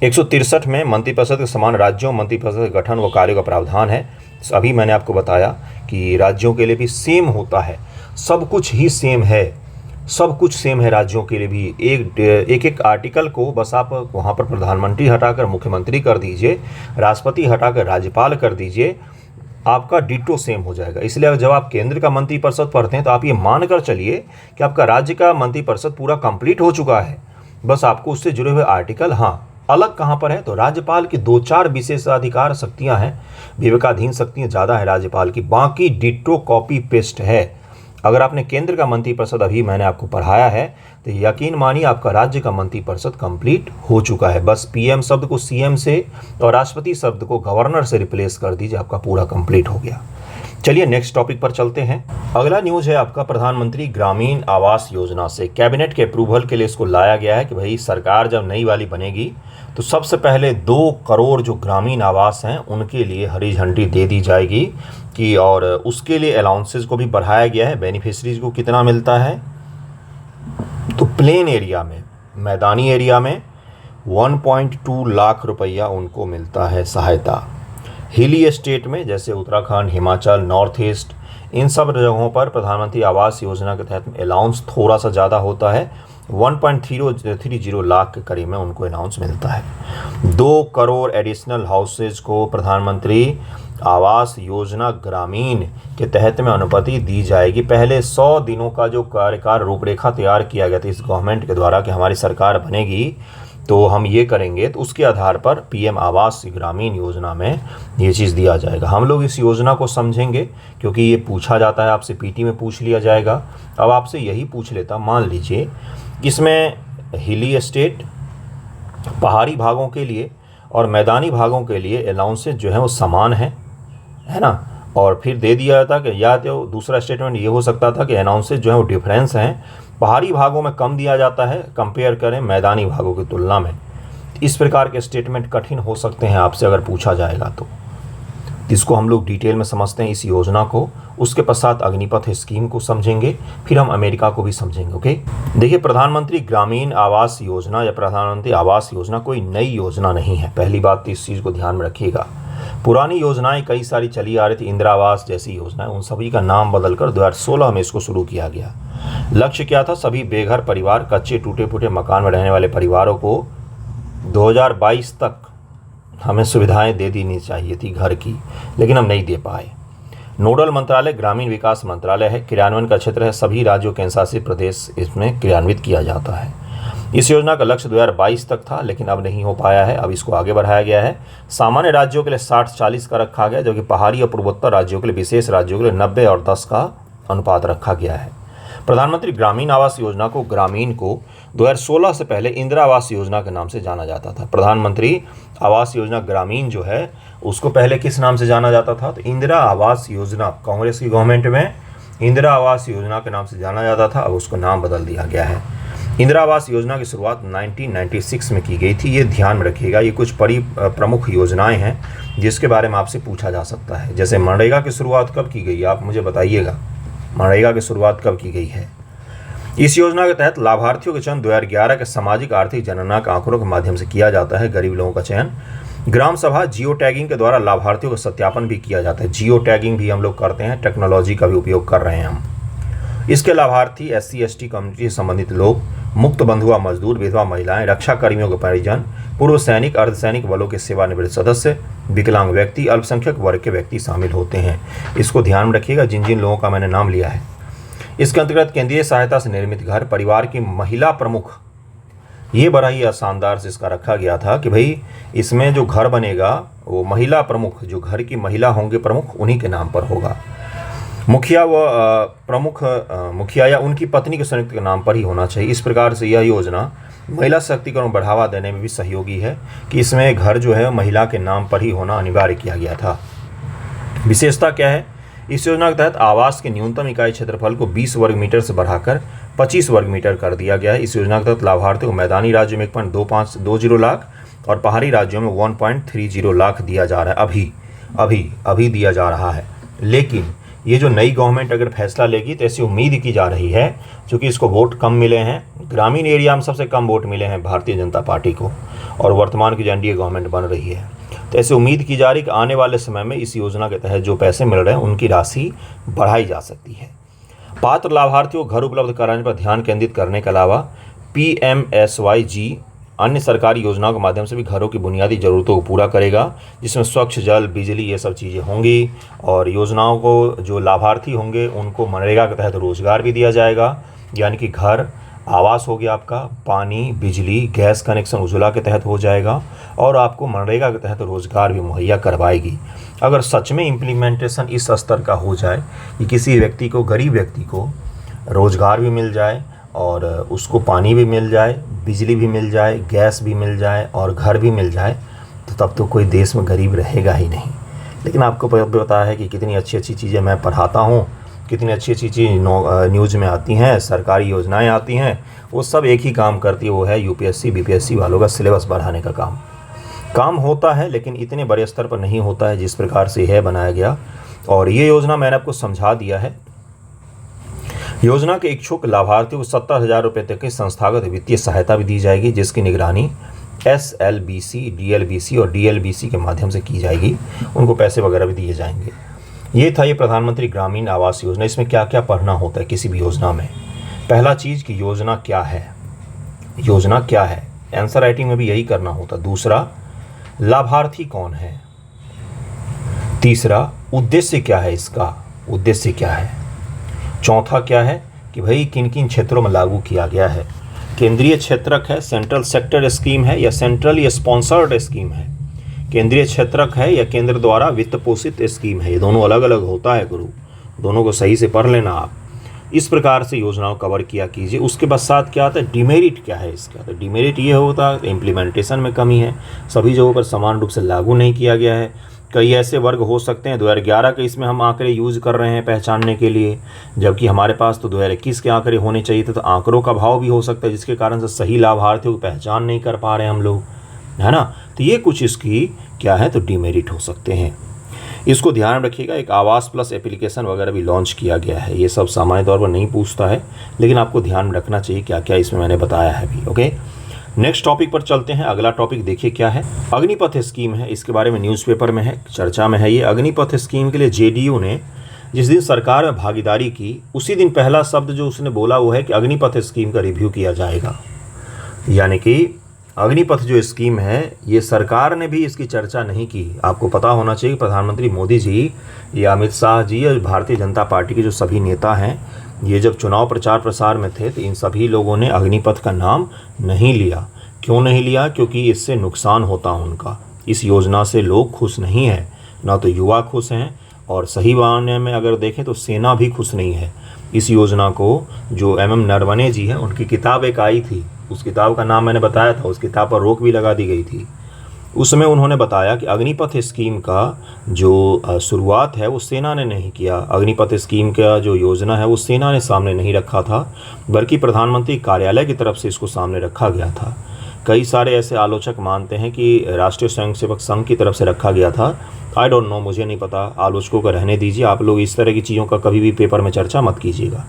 163 में मंत्रिपरिषद के समान राज्यों में मंत्रिपरिषद के गठन व कार्यों का प्रावधान है। अभी मैंने आपको बताया कि राज्यों के लिए भी सेम होता है, सब कुछ ही सेम है, सब कुछ सेम है राज्यों के लिए भी। एक आर्टिकल को बस आप वहाँ पर प्रधानमंत्री हटाकर मुख्यमंत्री कर दीजिए, राष्ट्रपति हटाकर राज्यपाल कर दीजिए, आपका डिटो सेम हो जाएगा। इसलिए जब आप केंद्र का मंत्रिपरिषद पढ़ते हैं तो आप ये मानकर चलिए कि आपका राज्य का मंत्रिपरिषद पूरा कंप्लीट हो चुका है, बस आपको उससे जुड़े हुए आर्टिकल अलग कहाँ पर है तो राज्यपाल की 2-4 विशेषाधिकार शक्तियाँ हैं, विवेकाधीन शक्तियाँ ज़्यादा है राज्यपाल की, बाकी डिटो कॉपी पेस्ट है। अगर आपने केंद्र का मंत्रिपरिषद अभी मैंने आपको पढ़ाया है तो यकीन मानिए आपका राज्य का मंत्रिपरिषद कंप्लीट हो चुका है। बस पीएम शब्द को सीएम से और राष्ट्रपति शब्द को गवर्नर से रिप्लेस कर दीजिए, आपका पूरा कंप्लीट हो गया। चलिए नेक्स्ट टॉपिक पर चलते हैं। अगला न्यूज़ है आपका प्रधानमंत्री ग्रामीण आवास योजना से कैबिनेट के अप्रूवल के लिए इसको लाया गया है कि भाई सरकार जब नई वाली बनेगी तो सबसे पहले 2 करोड़ जो ग्रामीण आवास हैं उनके लिए हरी झंडी दे दी जाएगी कि और उसके लिए अलाउंसेस को भी बढ़ाया गया है। बेनिफिशरीज को कितना मिलता है तो प्लेन एरिया में, मैदानी एरिया में 1.2 लाख रुपया उनको मिलता है सहायता। हिली स्टेट में जैसे उत्तराखंड, हिमाचल, नॉर्थ ईस्ट, इन सब जगहों पर प्रधानमंत्री आवास योजना के तहत अलाउंस थोड़ा सा ज़्यादा होता है, 1.30 लाख के करीब में उनको अलाउंस मिलता है। 2 करोड़ एडिशनल हाउसेज को प्रधानमंत्री आवास योजना ग्रामीण के तहत में अनुमति दी जाएगी। पहले 100 दिनों का जो कार्यकाल रूपरेखा तैयार किया गया था इस गवर्नमेंट के द्वारा कि हमारी सरकार बनेगी तो हम ये करेंगे, तो उसके आधार पर पीएम आवास ग्रामीण योजना में ये चीज़ दिया जाएगा। हम लोग इस योजना को समझेंगे क्योंकि ये पूछा जाता है, आपसे पीटी में पूछ लिया जाएगा। अब आपसे यही पूछ लेता, मान लीजिए इसमें हिली स्टेट, पहाड़ी भागों के लिए और मैदानी भागों के लिए अलाउंसेस जो है वो समान है ना, और फिर दे दिया जाता कि या तो दूसरा स्टेटमेंट ये हो सकता था कि अनाउंसेस जो है वो डिफरेंस हैं, पहाड़ी भागों में कम दिया जाता है कंपेयर करें मैदानी भागों की तुलना में। इस प्रकार के स्टेटमेंट कठिन हो सकते हैं आपसे अगर पूछा जाएगा तो। इसको हम लोग डिटेल में समझते हैं इस योजना को, उसके पश्चात अग्निपथ स्कीम को समझेंगे, फिर हम अमेरिका को भी समझेंगे। ओके, देखिए प्रधानमंत्री ग्रामीण आवास योजना या प्रधानमंत्री आवास योजना कोई नई योजना नहीं है, पहली बात तो इस चीज़ को ध्यान में रखिएगा। पुरानी योजनाएं कई सारी चली आ रही थी, इंदिरा आवास जैसी योजनाएं, उन सभी का नाम बदलकर 2016 में इसको शुरू किया गया। लक्ष्य क्या था? सभी बेघर परिवार, कच्चे टूटे फूटे मकान में रहने वाले परिवारों को 2022 तक हमें सुविधाएं दे देनी चाहिए थी घर की, लेकिन हम नहीं दे पाए। नोडल मंत्रालय ग्रामीण विकास मंत्रालय है, क्रियान्वयन का क्षेत्र है सभी राज्यों केंद्र शासित प्रदेश, इसमें क्रियान्वित किया जाता है। इस योजना का लक्ष्य 2022 तक था, लेकिन अब नहीं हो पाया है, अब इसको आगे बढ़ाया गया है। सामान्य राज्यों के लिए 60-40 का रखा गया, जबकि पहाड़ी और पूर्वोत्तर राज्यों के लिए, विशेष राज्यों के लिए 90 और 10 का अनुपात रखा गया है। प्रधानमंत्री ग्रामीण आवास योजना को 2016 से पहले इंदिरा आवास योजना के नाम से जाना जाता था। प्रधानमंत्री आवास योजना ग्रामीण जो है उसको पहले किस नाम से जाना जाता था? तो इंदिरा आवास योजना, कांग्रेस की गवर्नमेंट में इंदिरा आवास योजना के नाम से जाना जाता था, अब उसको नाम बदल दिया गया है। इंदिरा आवास योजना की शुरुआत 1996 में की गई थी, ये ध्यान में रखिएगा। ये कुछ बड़ी प्रमुख योजनाएं हैं जिसके बारे में आपसे पूछा जा सकता है। जैसे मनरेगा की शुरुआत कब की गई, आप मुझे बताइएगा, मनरेगा की शुरुआत कब की गई है? इस योजना के तहत लाभार्थियों का चयन 2011 के सामाजिक आर्थिक जनगणना आंकड़ों के माध्यम से किया जाता है। गरीब लोगों का चयन ग्राम सभा जियो टैगिंग के द्वारा लाभार्थियों का सत्यापन भी किया जाता है। जियो टैगिंग भी हम लोग करते हैं, टेक्नोलॉजी का भी उपयोग कर रहे हैं हम। इसके लाभार्थी SC/ST कम्युनिटी से संबंधित लोग, मुक्त बंधुआ मजदूर, विधवा महिलाएं, रक्षा कर्मियों के परिजन, पूर्व सैनिक, अर्धसैनिक बलों के सेवानिवृत्त सदस्य, विकलांग व्यक्ति, अल्पसंख्यक वर्ग के व्यक्ति शामिल होते हैं। इसको ध्यान में रखिएगा जिन जिन लोगों का मैंने नाम लिया है। इसके अंतर्गत केंद्रीय सहायता से निर्मित घर, परिवार की महिला प्रमुख, ये बड़ा ही शानदार से इसका रखा गया था कि भाई इसमें जो घर बनेगा वो महिला प्रमुख, जो घर की महिला होंगे प्रमुख, उन्हीं के नाम पर होगा। मुखिया व प्रमुख मुखिया या उनकी पत्नी के संयुक्त के नाम पर ही होना चाहिए। इस प्रकार से यह योजना महिला सशक्तिकरण बढ़ावा देने में भी सहयोगी है कि इसमें घर जो है महिला के नाम पर ही होना अनिवार्य किया गया था। विशेषता क्या है? इस योजना के तहत आवास के न्यूनतम इकाई क्षेत्रफल को 20 वर्ग मीटर से बढ़ाकर 25 वर्ग मीटर कर दिया गया है। इस योजना के तहत लाभार्थियों को मैदानी राज्यों में 1.2520 लाख और पहाड़ी राज्यों में 1.30 लाख दिया जा रहा है। अभी दिया जा रहा है। लेकिन ये जो नई गवर्नमेंट अगर फैसला लेगी तो ऐसी उम्मीद की जा रही है, क्योंकि इसको वोट कम मिले हैं, ग्रामीण एरिया में सबसे कम वोट मिले हैं भारतीय जनता पार्टी को, और वर्तमान की जो NDA गवर्नमेंट बन रही है, तो ऐसे उम्मीद की जा रही कि आने वाले समय में इस योजना के तहत जो पैसे मिल रहे हैं उनकी राशि बढ़ाई जा सकती है। पात्र लाभार्थियों को घर उपलब्ध कराने पर ध्यान केंद्रित करने के अलावा PMSYG अन्य सरकारी योजनाओं के माध्यम से भी घरों की बुनियादी ज़रूरतों को पूरा करेगा, जिसमें स्वच्छ जल, बिजली, ये सब चीज़ें होंगी। और योजनाओं को जो लाभार्थी होंगे उनको मनरेगा के तहत रोजगार भी दिया जाएगा, यानी कि घर, आवास हो गया आपका, पानी, बिजली, गैस कनेक्शन उज्ज्वला के तहत हो जाएगा, और आपको मनरेगा के तहत रोजगार भी मुहैया करवाएगी। अगर सच में इम्प्लीमेंटेशन इस स्तर का हो जाए कि किसी व्यक्ति को, गरीब व्यक्ति को रोजगार भी मिल जाए और उसको पानी भी मिल जाए, बिजली भी मिल जाए, गैस भी मिल जाए और घर भी मिल जाए, तो तब तो कोई देश में गरीब रहेगा ही नहीं। लेकिन आपको पता है कि कितनी अच्छी अच्छी चीज़ें मैं पढ़ाता हूँ, कितनी अच्छी अच्छी चीज़ न्यूज़ में आती हैं, सरकारी योजनाएं आती हैं, वो सब एक ही काम करती है, वो है UPSC BPSC वालों का सिलेबस बढ़ाने का काम होता है, लेकिन इतने बड़े स्तर पर नहीं होता है जिस प्रकार से यह बनाया गया। और ये योजना मैंने आपको समझा दिया है। योजना के इच्छुक लाभार्थियों को 70,000 रुपये तक की संस्थागत वित्तीय सहायता भी दी जाएगी, जिसकी निगरानी SLBC, DLBC और DLBC के माध्यम से की जाएगी। उनको पैसे वगैरह भी दिए जाएंगे। ये था ये प्रधानमंत्री ग्रामीण आवास योजना। इसमें क्या क्या पढ़ना होता है किसी भी योजना में? पहला चीज़ कि योजना क्या है, योजना क्या है, आंसर राइटिंग में भी यही करना होता। दूसरा, लाभार्थी कौन है। तीसरा, उद्देश्य क्या है इसका, उद्देश्य क्या है। चौथा क्या है कि भाई किन किन क्षेत्रों में लागू किया गया है, केंद्रीय क्षेत्रक है, सेंट्रल सेक्टर स्कीम है या सेंट्रली स्पॉन्सर्ड स्कीम है, केंद्रीय क्षेत्रक है या केंद्र द्वारा वित्त पोषित स्कीम है। ये दोनों अलग अलग होता है गुरु, दोनों को सही से पढ़ लेना आप। इस प्रकार से योजनाओं कवर किया कीजिए। उसके पश्चात क्या आता है, डिमेरिट क्या है इसका। तो डिमेरिट ये होता है इम्प्लीमेंटेशन में कमी है, सभी जगहों पर समान रूप से लागू नहीं किया गया है। कई ऐसे वर्ग हो सकते हैं 2011 के इसमें हम आंकड़े यूज़ कर रहे हैं पहचानने के लिए, जबकि हमारे पास तो 2021 के आंकड़े होने चाहिए थे। तो आंकड़ों का भाव भी हो सकता है जिसके कारण से सही लाभार्थियों की पहचान नहीं कर पा रहे हैं हम लोग। है ना। तो ये कुछ इसकी क्या है तो डिमेरिट हो सकते हैं। इसको ध्यान रखिएगा। एक आवास प्लस एप्लीकेशन वगैरह भी लॉन्च किया गया है। ये सब सामान्य तौर पर नहीं पूछता है, लेकिन आपको ध्यान रखना चाहिए क्या क्या इसमें मैंने बताया है भी। ओके, नेक्स्ट टॉपिक पर चलते हैं। अगला टॉपिक देखिए क्या है, अग्निपथ स्कीम है। इसके बारे में न्यूज़पेपर में है, चर्चा में है। ये अग्निपथ स्कीम के लिए जेडीयू ने जिस दिन सरकार में भागीदारी की, उसी दिन पहला शब्द जो उसने बोला वो है कि अग्निपथ स्कीम का रिव्यू किया जाएगा। यानी कि अग्निपथ जो स्कीम है, ये सरकार ने भी इसकी चर्चा नहीं की। आपको पता होना चाहिए कि प्रधानमंत्री मोदी जी या अमित शाह जी या भारतीय जनता पार्टी के जो सभी नेता हैं, ये जब चुनाव प्रचार प्रसार में थे तो इन सभी लोगों ने अग्निपथ का नाम नहीं लिया। क्यों नहीं लिया? क्योंकि इससे नुकसान होता उनका। इस योजना से लोग खुश नहीं हैं, ना तो युवा खुश हैं, और सही मायने में अगर देखें तो सेना भी खुश नहीं है। इस योजना को जो MM नरवणे जी हैं, उनकी किताब एक आई थी, उस किताब का नाम मैंने बताया था, उस किताब पर रोक भी लगा दी गई थी। उसमें उन्होंने बताया कि अग्निपथ स्कीम का जो शुरुआत है वो सेना ने नहीं किया। अग्निपथ स्कीम का जो योजना है वो सेना ने सामने नहीं रखा था, बल्कि प्रधानमंत्री कार्यालय की तरफ से इसको सामने रखा गया था। कई सारे ऐसे आलोचक मानते हैं कि राष्ट्रीय स्वयंसेवक संघ की तरफ से रखा गया था। आई डोंट नो, मुझे नहीं पता, आलोचकों को रहने दीजिए। आप लोग इस तरह की चीज़ों का कभी भी पेपर में चर्चा मत कीजिएगा।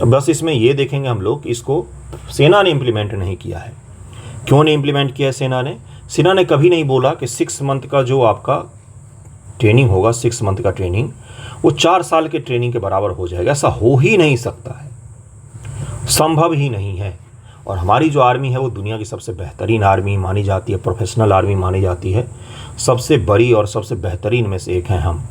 बस इसमें ये देखेंगे हम लोग, इसको सेना ने इम्प्लीमेंट नहीं किया है। क्यों नहीं इम्प्लीमेंट किया है सेना ने? सेना ने कभी नहीं बोला कि 6 मंथ का जो आपका ट्रेनिंग होगा, 6 मंथ का ट्रेनिंग, वो 4 साल के ट्रेनिंग के बराबर हो जाएगा। ऐसा हो ही नहीं सकता है, संभव ही नहीं है। और हमारी जो आर्मी है वो दुनिया की सबसे बेहतरीन आर्मी मानी जाती है, प्रोफेशनल आर्मी मानी जाती है, सबसे बड़ी और सबसे बेहतरीन में से एक हैं हम।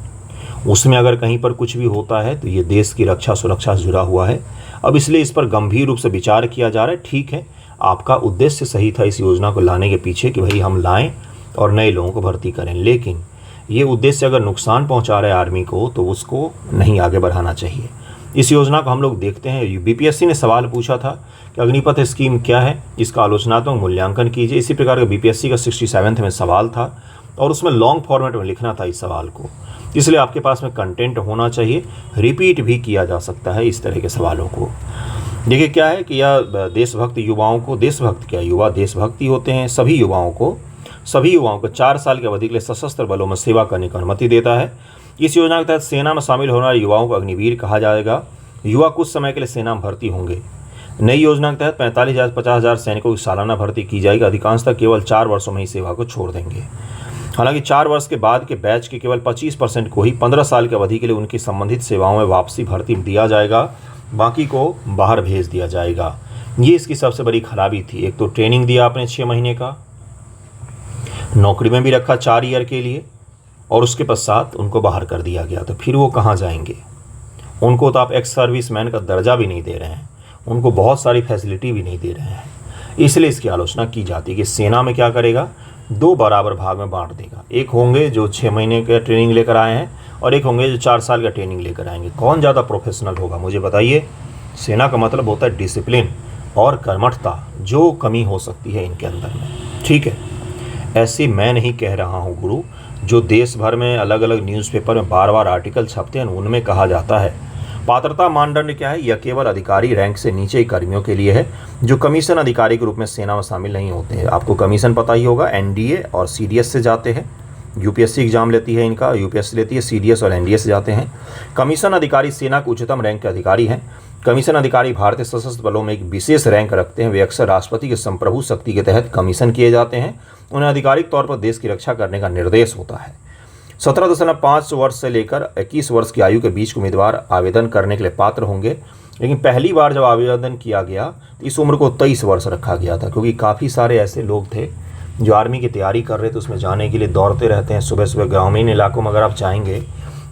उसमें अगर कहीं पर कुछ भी होता है तो ये देश की रक्षा सुरक्षा से जुड़ा हुआ है। अब इसलिए इस पर गंभीर रूप से विचार किया जा रहा है। ठीक है, आपका उद्देश्य सही था इस योजना को लाने के पीछे कि भाई हम लाएं और नए लोगों को भर्ती करें, लेकिन ये उद्देश्य अगर नुकसान पहुंचा रहा है आर्मी को तो उसको नहीं आगे बढ़ाना चाहिए। इस योजना को हम लोग देखते हैं, BPSC ने सवाल पूछा था कि अग्निपथ स्कीम क्या है, इसका आलोचनात्मक मूल्यांकन कीजिए। इसी प्रकार का BPSC का 67वें में सवाल था और उसमें लॉन्ग फॉर्मेट में लिखना था इस सवाल को, इसलिए आपके पास में कंटेंट होना चाहिए। रिपीट भी किया जा सकता है इस तरह के सवालों को। देखिए क्या है कि यह देशभक्त युवाओं को, देशभक्त क्या, युवा देशभक्ति होते हैं, सभी युवाओं को 4 साल की अवधि के लिए सशस्त्र बलों में सेवा करने की अनुमति देता है। इस योजना के तहत सेना में शामिल होने वाले युवाओं को अग्निवीर कहा जाएगा। युवा कुछ समय के लिए सेना में भर्ती होंगे। नई योजना के तहत 45,000 50,000 सैनिकों की सालाना भर्ती की जाएगी। अधिकांशतः केवल 4 वर्षों में ही सेवा को छोड़ देंगे। हालांकि 4 वर्ष के बाद के बैच के केवल 25% को ही 15 साल की अवधि के लिए उनकी संबंधित सेवाओं में वापसी भर्ती दिया जाएगा, बाकी को बाहर भेज दिया जाएगा। ये इसकी सबसे बड़ी खराबी थी। एक तो ट्रेनिंग दिया आपने 6 महीने का, नौकरी में भी रखा 4 ईयर के लिए, और उसके पश्चात उनको बाहर कर दिया गया। तो फिर वो कहाँ जाएंगे? उनको तो आप एक्स सर्विस मैन का दर्जा भी नहीं दे रहे हैं, उनको बहुत सारी फैसिलिटी भी नहीं दे रहे हैं। इसलिए इसकी आलोचना की जाती है कि सेना में क्या करेगा, 2 बराबर भाग में बांट देगा। एक होंगे जो 6 महीने का ट्रेनिंग लेकर आए हैं और एक होंगे जो 4 साल का ट्रेनिंग लेकर आएंगे। कौन ज़्यादा प्रोफेशनल होगा मुझे बताइए? सेना का मतलब होता है डिसिप्लिन और कर्मठता, जो कमी हो सकती है इनके अंदर में। ठीक है, ऐसे मैं नहीं कह रहा हूँ गुरु, जो देश भर में अलग अलग न्यूज़पेपर में बार आर्टिकल छपते हैं उनमें कहा जाता है। पात्रता मानदंड क्या है? यह केवल अधिकारी रैंक से नीचे कर्मियों के लिए है जो कमीशन अधिकारी के रूप में सेना में शामिल नहीं होते हैं। आपको कमीशन पता ही होगा, NDA और CDS से जाते हैं। UPSC एग्जाम लेती है इनका, UPSC लेती है, CDS और NDA से जाते हैं। कमीशन अधिकारी सेना के उच्चतम रैंक के अधिकारी हैं। कमीशन अधिकारी भारतीय सशस्त्र बलों में एक विशेष रैंक रखते हैं। वे अक्सर राष्ट्रपति के संप्रभु शक्ति के तहत कमीशन किए जाते हैं। उन्हें आधिकारिक तौर पर देश की रक्षा करने का निर्देश होता है। 17.5 वर्ष से लेकर 21 वर्ष की आयु के बीच के उम्मीदवार आवेदन करने के लिए पात्र होंगे। लेकिन पहली बार जब आवेदन किया गया तो इस उम्र को 23 वर्ष रखा गया था, क्योंकि काफ़ी सारे ऐसे लोग थे जो आर्मी की तैयारी कर रहे थे, उसमें जाने के लिए दौड़ते रहते हैं। सुबह सुबह ग्रामीण इलाकों में अगर आप जाएंगे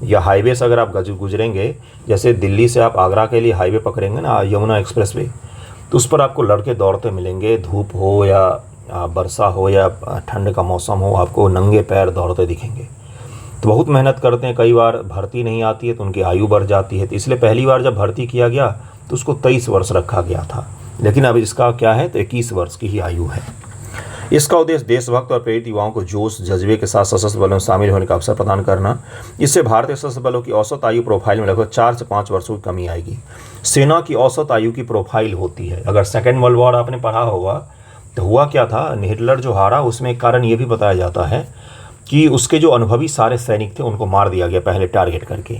या हाईवे से अगर आप गुजरेंगे, जैसे दिल्ली से आप आगरा के लिए हाईवे पकड़ेंगे ना, यमुना एक्सप्रेसवे, तो उस पर आपको लड़के दौड़ते मिलेंगे। धूप हो या वर्षा हो या ठंड का मौसम हो, आपको नंगे पैर दौड़ते दिखेंगे। तो बहुत मेहनत करते हैं। कई बार भर्ती नहीं आती है तो उनकी आयु बढ़ जाती है। तो इसलिए पहली बार जब भर्ती किया गया तो उसको 23 वर्ष रखा गया था, लेकिन अब इसका क्या है तो 21 वर्ष की ही आयु है। इसका उद्देश्य देशभक्त और प्रेरित युवाओं को जोश जज्बे के साथ सशस्त्र बलों में शामिल होने का अवसर प्रदान करना। इससे भारतीय सशस्त्र बलों की औसत आयु प्रोफाइल में लगभग 4 से 5 वर्षों की कमी आएगी। सेना की औसत आयु की प्रोफाइल होती है, अगर सेकेंड वर्ल्ड वॉर आपने पढ़ा होगा तो हुआ क्या था, हिटलर जो हारा उसमें एक कारण ये भी बताया जाता है कि उसके जो अनुभवी सारे सैनिक थे उनको मार दिया गया पहले टारगेट करके,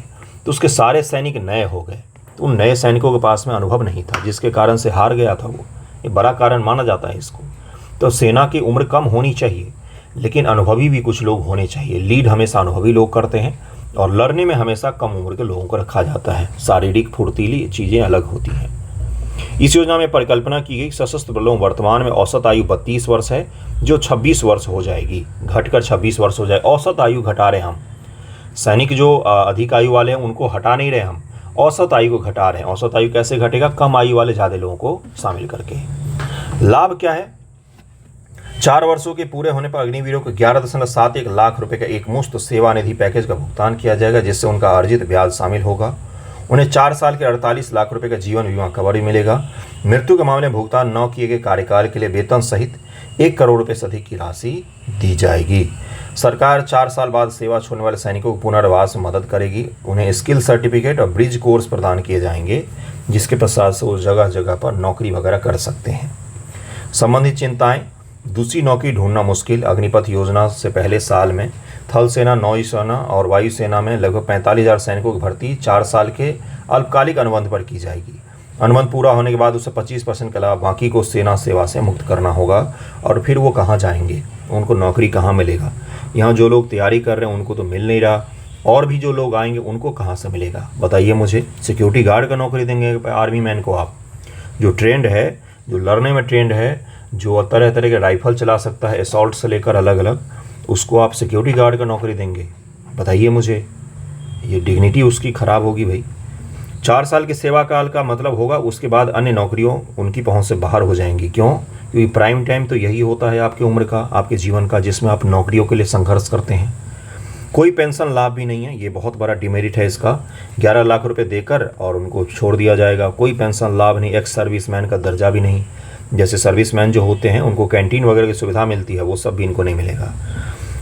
तो उसके सारे सैनिक नए हो गए। तो उन नए सैनिकों के पास में अनुभव नहीं था, जिसके कारण से हार गया था वो। ये बड़ा कारण माना जाता है इसको। तो सेना की उम्र कम होनी चाहिए, लेकिन अनुभवी भी कुछ लोग होने चाहिए। लीड हमेशा अनुभवी लोग करते हैं और लड़ने में हमेशा कम उम्र के लोगों को रखा जाता है। शारीरिक फुर्तीली चीज़ें अलग होती हैं। इस योजना में परिकल्पना की गई सशस्त्र बलों वर्तमान में औसत आयु 32 वर्ष है, जो 26 वर्ष हो जाएगी, घटकर 26 वर्ष हो जाए। औसत आयु घटा रहे हम, सैनिक जो अधिक आयु वाले हैं उनको हटा नहीं रहे हम, औसत आयु को घटा रहे हैं। औसत आयु कैसे घटेगा? कम आयु वाले ज़्यादा लोगों को शामिल करके। लाभ क्या है? 4 वर्षों के पूरे होने पर अग्निवीरों को 11.71 लाख रुपए का एक मुफ्त सेवानिधि पैकेज का भुगतान किया जाएगा, जिससे उनका अर्जित ब्याज शामिल होगा। उन्हें 4 साल के 48 लाख रुपए का जीवन बीमा कवर भी मिलेगा। मृत्यु के मामले में भुगतान न किए गए कार्यकाल के लिए वेतन सहित 1 करोड़ रुपए से अधिक की राशि दी जाएगी। सरकार 4 साल बाद सेवा छोड़ने वाले सैनिकों को पुनर्वास में मदद करेगी। उन्हें स्किल सर्टिफिकेट और ब्रिज कोर्स प्रदान किए जाएंगे, जिसके पश्चात से वो जगह जगह पर नौकरी वगैरह कर सकते हैं। संबंधित चिंताएं: दूसरी नौकरी ढूंढना मुश्किल। अग्निपथ योजना से पहले साल में थल सेना, नौसेना और वायुसेना में लगभग 45,000 सैनिकों की भर्ती 4 साल के अल्पकालिक अनुबंध पर की जाएगी। अनुबंध पूरा होने के बाद उसे 25% के अलावा बाकी को सेना सेवा से मुक्त करना होगा। और फिर वो कहाँ जाएंगे? उनको नौकरी कहाँ मिलेगा? यहाँ जो लोग तैयारी कर रहे हैं उनको तो मिल नहीं रहा, और भी जो लोग आएंगे उनको कहाँ से मिलेगा? बताइए मुझे। सिक्योरिटी गार्ड का नौकरी देंगे आर्मी मैन को आप, जो ट्रेंड है, जो लड़ने में ट्रेंड है, जो तरह तरह के राइफल चला सकता है, असॉल्ट से लेकर अलग अलग, उसको आप सिक्योरिटी गार्ड का नौकरी देंगे? बताइए मुझे। ये डिग्निटी उसकी ख़राब होगी भाई। 4 साल के सेवा काल का मतलब होगा उसके बाद अन्य नौकरियों उनकी पहुंच से बाहर हो जाएंगी। क्यों? क्योंकि प्राइम टाइम तो यही होता है आपकी उम्र का, आपके जीवन का, जिसमें आप नौकरियों के लिए संघर्ष करते हैं। कोई पेंशन लाभ भी नहीं है, ये बहुत बड़ा डिमेरिट है इसका। 11 लाख रुपए देकर और उनको छोड़ दिया जाएगा। कोई पेंशन लाभ नहीं, एक्स सर्विसमैन का दर्जा भी नहीं। जैसे सर्विसमैन जो होते हैं उनको कैंटीन वगैरह की सुविधा मिलती है, वो सब भी इनको नहीं मिलेगा।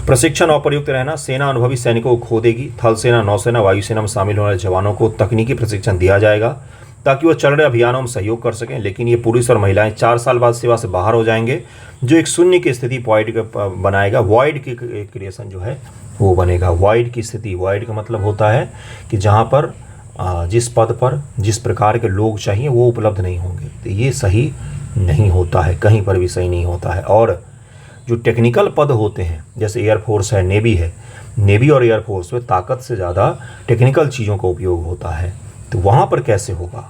प्रशिक्षण और प्रयुक्त रहना: सेना अनुभवी सैनिकों को खो देगी। थल सेना, नौसेना, वायुसेना में शामिल होने वाले जवानों को तकनीकी प्रशिक्षण दिया जाएगा ताकि वो चल रहे अभियानों में सहयोग कर सकें। लेकिन ये पुरुष और महिलाएं 4 साल बाद सेवा से बाहर हो जाएंगे, जो एक शून्य की स्थिति पॉइंट बनाएगा। वॉइड की क्रिएशन जो है वो बनेगा। वॉइड की स्थिति, वॉइड का मतलब होता है कि जहाँ पर जिस पद पर जिस प्रकार के लोग चाहिए वो उपलब्ध नहीं होंगे। तो ये सही नहीं होता है, कहीं पर भी सही नहीं होता है। और जो टेक्निकल पद होते हैं, जैसे एयरफोर्स है, नेवी है, नेवी और एयरफोर्स में ताकत से ज़्यादा टेक्निकल चीज़ों का उपयोग होता है। तो वहाँ पर कैसे होगा?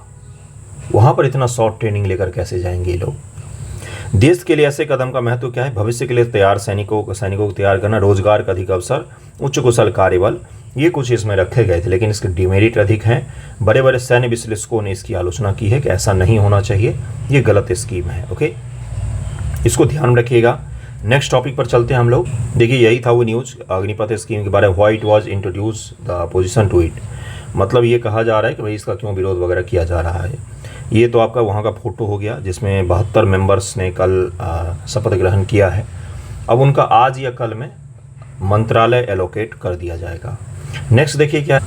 वहाँ पर इतना शॉर्ट ट्रेनिंग लेकर कैसे जाएंगे ये लोग? देश के लिए ऐसे कदम का महत्व क्या है? भविष्य के लिए तैयार सैनिकों को तैयार करना, रोजगार का अधिक अवसर, उच्च कुशल कार्यबल, ये कुछ इसमें रखे गए थे, लेकिन इसके डिमेरिट अधिक हैं। बड़े बड़े सैन्य विश्लेषकों ने इसकी आलोचना की है कि ऐसा नहीं होना चाहिए, ये गलत स्कीम है। ओके, इसको ध्यान में रखिएगा। नेक्स्ट टॉपिक पर चलते हैं हम लोग। देखिए, यही था वो न्यूज़ अग्निपथ स्कीम के बारे में। Why it was introduce the opposition to it, मतलब ये कहा जा रहा है कि भाई इसका क्यों विरोध वगैरह किया जा रहा है। ये तो आपका वहाँ का फोटो हो गया जिसमें 72 मेंबर्स ने कल शपथ ग्रहण किया है। अब उनका आज या कल में मंत्रालय एलोकेट कर दिया जाएगा। नेक्स्ट देखिए क्या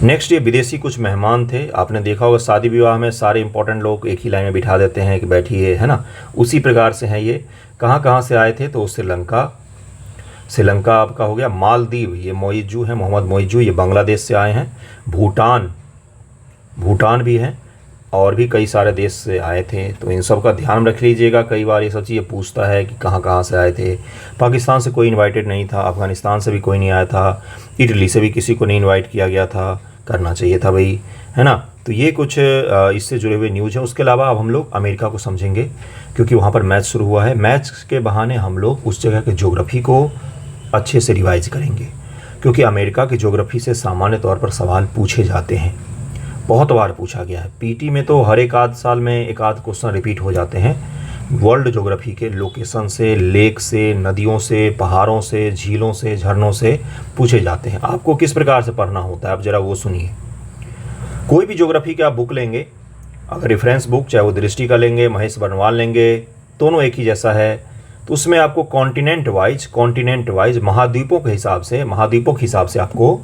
नेक्स्ट, ये विदेशी कुछ मेहमान थे। आपने देखा होगा शादी विवाह में सारे इंपॉर्टेंट लोग एक ही लाइन में बिठा देते हैं कि बैठिए, है ना। उसी प्रकार से हैं ये। कहाँ से आए थे? तो श्रीलंका आपका हो गया। मालदीव, ये मोइजू है, मोहम्मद मोइजू, ये बांग्लादेश से आए हैं। भूटान भी है, और भी कई सारे देश से आए थे। तो इन सब का ध्यान रख लीजिएगा। कई बार ये सब चीज़ें पूछता है कि कहाँ से आए थे। पाकिस्तान से कोई इनवाइटेड नहीं था, अफ़गानिस्तान से भी कोई नहीं आया था, इटली से भी किसी को नहीं इनवाइट किया गया था, करना चाहिए था भाई, है ना। तो ये कुछ इससे जुड़े हुए न्यूज़ है। उसके अलावा अब हम लोग अमेरिका को समझेंगे, क्योंकि वहाँ पर मैच शुरू हुआ है। मैच के बहाने हम लोग उस जगह के ज्योग्राफी को अच्छे से रिवाइज करेंगे, क्योंकि अमेरिका की ज्योग्राफी से सामान्य तौर पर सवाल पूछे जाते हैं, बहुत बार पूछा गया है। पीटी में तो हर एक आध साल में एक आध क्वेश्चन रिपीट हो जाते हैं। वर्ल्ड ज्योग्राफी के लोकेशन से, लेक से, नदियों से, पहाड़ों से, झीलों से, झरनों से पूछे जाते हैं। आपको किस प्रकार से पढ़ना होता है आप ज़रा वो सुनिए। कोई भी ज्योग्राफी के आप बुक लेंगे, अगर रेफरेंस बुक चाहे वो दृष्टि का लेंगे, महेश बर्नवाल लेंगे, दोनों एक ही जैसा है, तो उसमें आपको कॉन्टिनेंट वाइज महाद्वीपों के हिसाब से आपको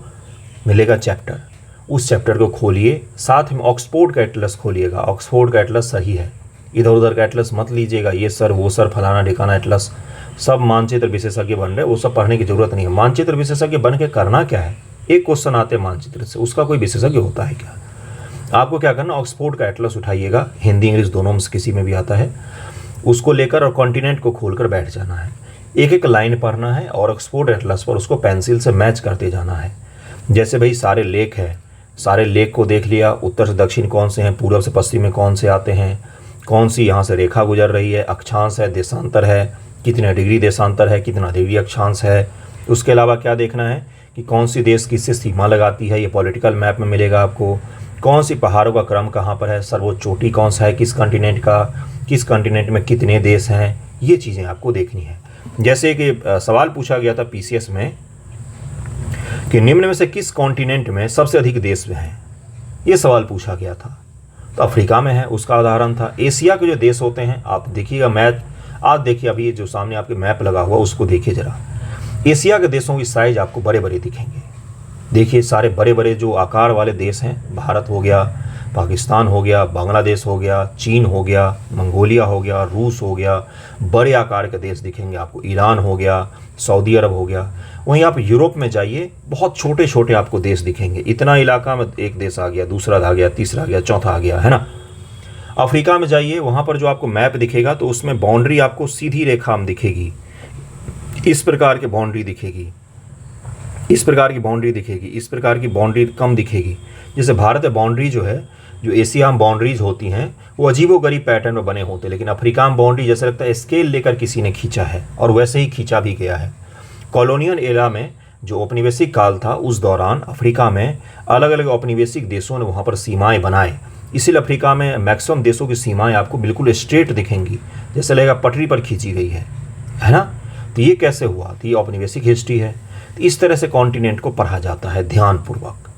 मिलेगा चैप्टर। उस चैप्टर को खोलिए, साथ में ऑक्सफोर्ड का एटलस खोलिएगा। ऑक्सफोर्ड का एटलस सही है, इधर उधर का एटलस मत लीजिएगा, ये सर वो सर फलाना ढिकाना एटलस, सब मानचित्र विशेषज्ञ बन रहे, वो सब पढ़ने की जरूरत नहीं है। मानचित्र विशेषज्ञ बन के करना क्या है, एक क्वेश्चन आते हैं मानचित्र से, उसका कोई विशेषज्ञ होता है क्या? आपको क्या करना, ऑक्सफोर्ड का एटलस उठाइएगा, हिंदी इंग्लिश दोनों में से किसी में भी आता है, उसको लेकर और कॉन्टिनेंट को खोलकर बैठ जाना है, एक एक लाइन पढ़ना है और ऑक्सफोर्ड एटलस पर उसको पेंसिल से मैच करते जाना है। जैसे भाई सारे लेक है, सारे लेक को देख लिया, उत्तर से दक्षिण कौन से हैं, पूर्व से पश्चिम में कौन से आते हैं, कौन सी यहाँ से रेखा गुजर रही है, अक्षांश है, देशांतर है, कितने डिग्री देशांतर है, कितना डिग्री अक्षांश है। उसके अलावा क्या देखना है कि कौन सी देश किससे सीमा लगाती है, ये पॉलिटिकल मैप में मिलेगा आपको। कौन सी पहाड़ों का क्रम कहाँ पर है, सर्वोच्च चोटी कौन सा है, किस कॉन्टिनेंट का, किस कॉन्टिनेंट में कितने देश हैं, ये चीज़ें आपको देखनी है। जैसे कि सवाल पूछा गया था पीसीएस में कि निम्न में से किस कॉन्टिनेंट में सबसे अधिक देश हैं, ये सवाल पूछा गया था, तो अफ्रीका में है, उसका उदाहरण था। एशिया के जो देश होते हैं, आप देखिएगा मैप, आज देखिए अभी जो सामने आपके मैप लगा हुआ उसको देखिए ज़रा, एशिया के देशों की साइज आपको बड़े बड़े दिखेंगे। देखिए सारे बड़े बड़े जो आकार वाले देश हैं, भारत हो गया, पाकिस्तान हो गया, बांग्लादेश हो गया, चीन हो गया, मंगोलिया हो गया, रूस हो गया, बड़े आकार के देश दिखेंगे आपको, ईरान हो गया, सऊदी अरब हो गया। वहीं आप यूरोप में जाइए, बहुत छोटे छोटे आपको देश दिखेंगे, इतना इलाका में एक देश आ गया, दूसरा आ गया, तीसरा आ गया, चौथा आ गया, है ना। अफ्रीका में जाइए, वहाँ पर जो आपको मैप दिखेगा तो उसमें बाउंड्री आपको सीधी रेखा में दिखेगी, इस प्रकार की बाउंड्री दिखेगी, इस प्रकार की बाउंड्री दिखेगी, इस प्रकार की बाउंड्री कम दिखेगी। जैसे भारत में बाउंड्री जो है, जो एशिया में बाउंड्रीज होती हैं वो अजीबोगरीब पैटर्न में बने होते हैं, लेकिन अफ्रीका में बाउंड्री जैसे लगता है स्केल लेकर किसी ने खींचा है, और वैसे ही खींचा भी गया है। कॉलोनियल एरा में जो औपनिवेशिक काल था, उस दौरान अफ्रीका में अलग अलग औपनिवेशिक देशों ने वहाँ पर सीमाएँ बनाए, इसीलिए अफ्रीका में मैक्सिमम देशों की सीमाएँ आपको बिल्कुल स्ट्रेट दिखेंगी, जैसे लगेगा पटरी पर खींची गई है ना। तो ये कैसे हुआ, तो ये औपनिवेशिक हिस्ट्री है। तो इस तरह से कॉन्टिनेंट को पढ़ा जाता है ध्यानपूर्वक।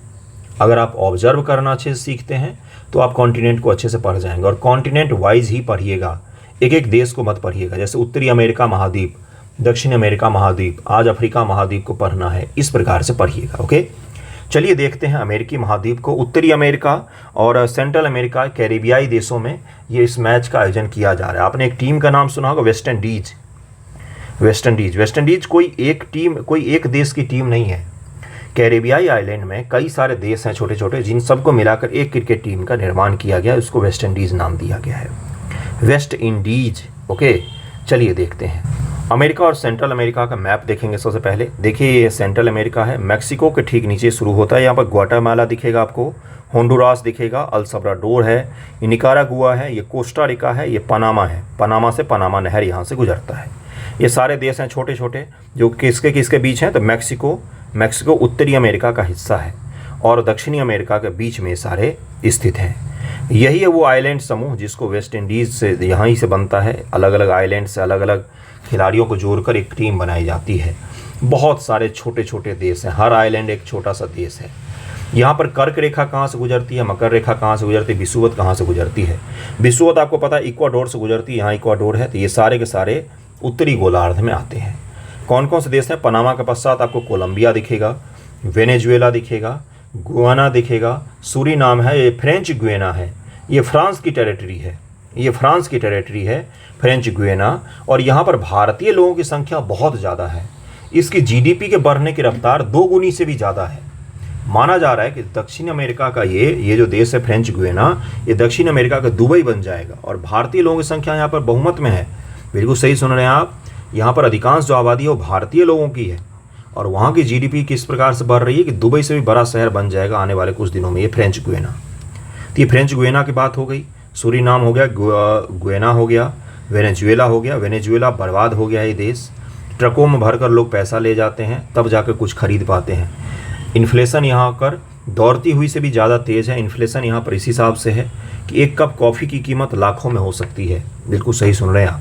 अगर आप ऑब्जर्व करना अच्छे से सीखते हैं तो आप कॉन्टिनेंट को अच्छे से पढ़ जाएंगे, और कॉन्टिनेंट वाइज ही पढ़िएगा, एक एक देश को मत पढ़िएगा। जैसे उत्तरी अमेरिका महाद्वीप, दक्षिण अमेरिका महाद्वीप, आज अफ्रीका महाद्वीप को पढ़ना है, इस प्रकार से पढ़िएगा। ओके, चलिए देखते हैं अमेरिकी महाद्वीप को। उत्तरी अमेरिका और सेंट्रल अमेरिका, कैरिबियाई देशों में ये इस मैच का आयोजन किया जा रहा है। आपने एक टीम का नाम सुना होगा, वेस्ट इंडीज। वेस्ट इंडीज कोई एक टीम, कोई एक देश की टीम नहीं है। कैरिबियाई आइलैंड में कई सारे देश हैं छोटे छोटे, जिन सबको मिलाकर एक क्रिकेट टीम का निर्माण किया गया, उसको वेस्ट इंडीज़ नाम दिया गया है, वेस्ट इंडीज। ओके, चलिए देखते हैं अमेरिका और सेंट्रल अमेरिका का मैप देखेंगे। सबसे पहले देखिए, ये सेंट्रल अमेरिका है, मैक्सिको के ठीक नीचे शुरू होता है, यहाँ पर ग्वाटेमाला दिखेगा आपको, होंडुरास दिखेगा, अल सल्वाडोर है, ये निकारागुआ है, ये कोस्टा रिका है, ये पनामा है, पनामा से पनामा नहर यहाँ से गुजरता है। ये सारे देश हैं छोटे छोटे, जो किसके किसके बीच हैं, तो मैक्सिको उत्तरी अमेरिका का हिस्सा है, और दक्षिणी अमेरिका के बीच में सारे स्थित हैं। यही है वो आइलैंड समूह जिसको वेस्ट इंडीज़ से यहाँ ही से बनता है। अलग अलग आइलैंड से अलग अलग खिलाड़ियों को जोड़कर एक टीम बनाई जाती है। बहुत सारे छोटे छोटे देश हैं, हर आइलैंड एक छोटा सा देश है। यहाँ पर कर्क रेखा कहाँ से गुजरती है, मकर रेखा कहाँ से गुजरती है, विषुवत कहाँ से गुजरती है। विषुवत आपको पता है इक्वाडोर से गुजरती है, यहाँ इक्वाडोर है। तो ये सारे के सारे उत्तरी गोलार्ध में आते हैं। कौन कौन से देश हैं, पनामा के पश्चात आपको कोलंबिया दिखेगा, वेनेजुएला दिखेगा, गुयाना दिखेगा, सूरीनाम है, ये फ्रेंच गुयाना है, ये फ्रांस की टेरिटरी है, ये फ्रांस की टेरिटरी है फ्रेंच गुयाना। और यहाँ पर भारतीय लोगों की संख्या बहुत ज़्यादा है, इसकी जीडीपी के बढ़ने की रफ्तार 2 गुनी से भी ज़्यादा है। माना जा रहा है कि दक्षिण अमेरिका का ये जो देश है फ्रेंच गुयाना, ये दक्षिण अमेरिका का दुबई बन जाएगा, और भारतीय लोगों की संख्या यहाँ पर बहुमत में है। बिल्कुल सही सुन रहे हैं आप, यहाँ पर अधिकांश जो आबादी है वो भारतीय लोगों की है, और वहाँ की जीडीपी किस प्रकार से बढ़ रही है कि दुबई से भी बड़ा शहर बन जाएगा आने वाले कुछ दिनों में, ये फ्रेंच गुयाना। तो ये फ्रेंच गुयाना की बात हो गई, सूरीनाम हो गया, गुयाना हो गया, वेनेजुएला हो गया। वेनेजुएला बर्बाद हो गया ये देश, ट्रकों में भरकर लोग पैसा ले जाते हैं, तब जाकर कुछ खरीद पाते हैं। इन्फ्लेशन यहाँ पर दौड़ती हुई से भी ज़्यादा तेज़ है। इन्फ्लेशन यहाँ पर इस हिसाब से है कि एक कप कॉफ़ी की कीमत लाखों में हो सकती है। बिल्कुल सही सुन रहे हैं आप,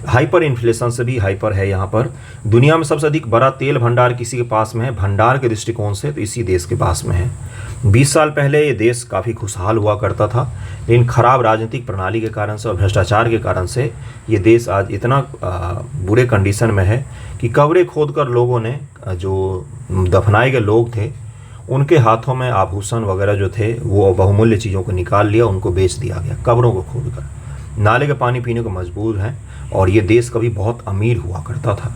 हाइपर इन्फ्लेशन से भी हाइपर है यहाँ पर। दुनिया में सबसे अधिक बड़ा तेल भंडार किसी के पास में है, भंडार के दृष्टिकोण से तो इसी देश के पास में है। 20 साल पहले ये देश काफ़ी खुशहाल हुआ करता था, लेकिन खराब राजनीतिक प्रणाली के कारण से और भ्रष्टाचार के कारण से ये देश आज इतना बुरे कंडीशन में है कि कब्रें खोद कर लोगों ने, जो दफनाए गए लोग थे, उनके हाथों में आभूषण वगैरह जो थे वो बहुमूल्य चीज़ों को निकाल लिया, उनको बेच दिया गया कब्रों को खोद कर। नाले का पानी पीने को मजबूर हैं और ये देश कभी बहुत अमीर हुआ करता था।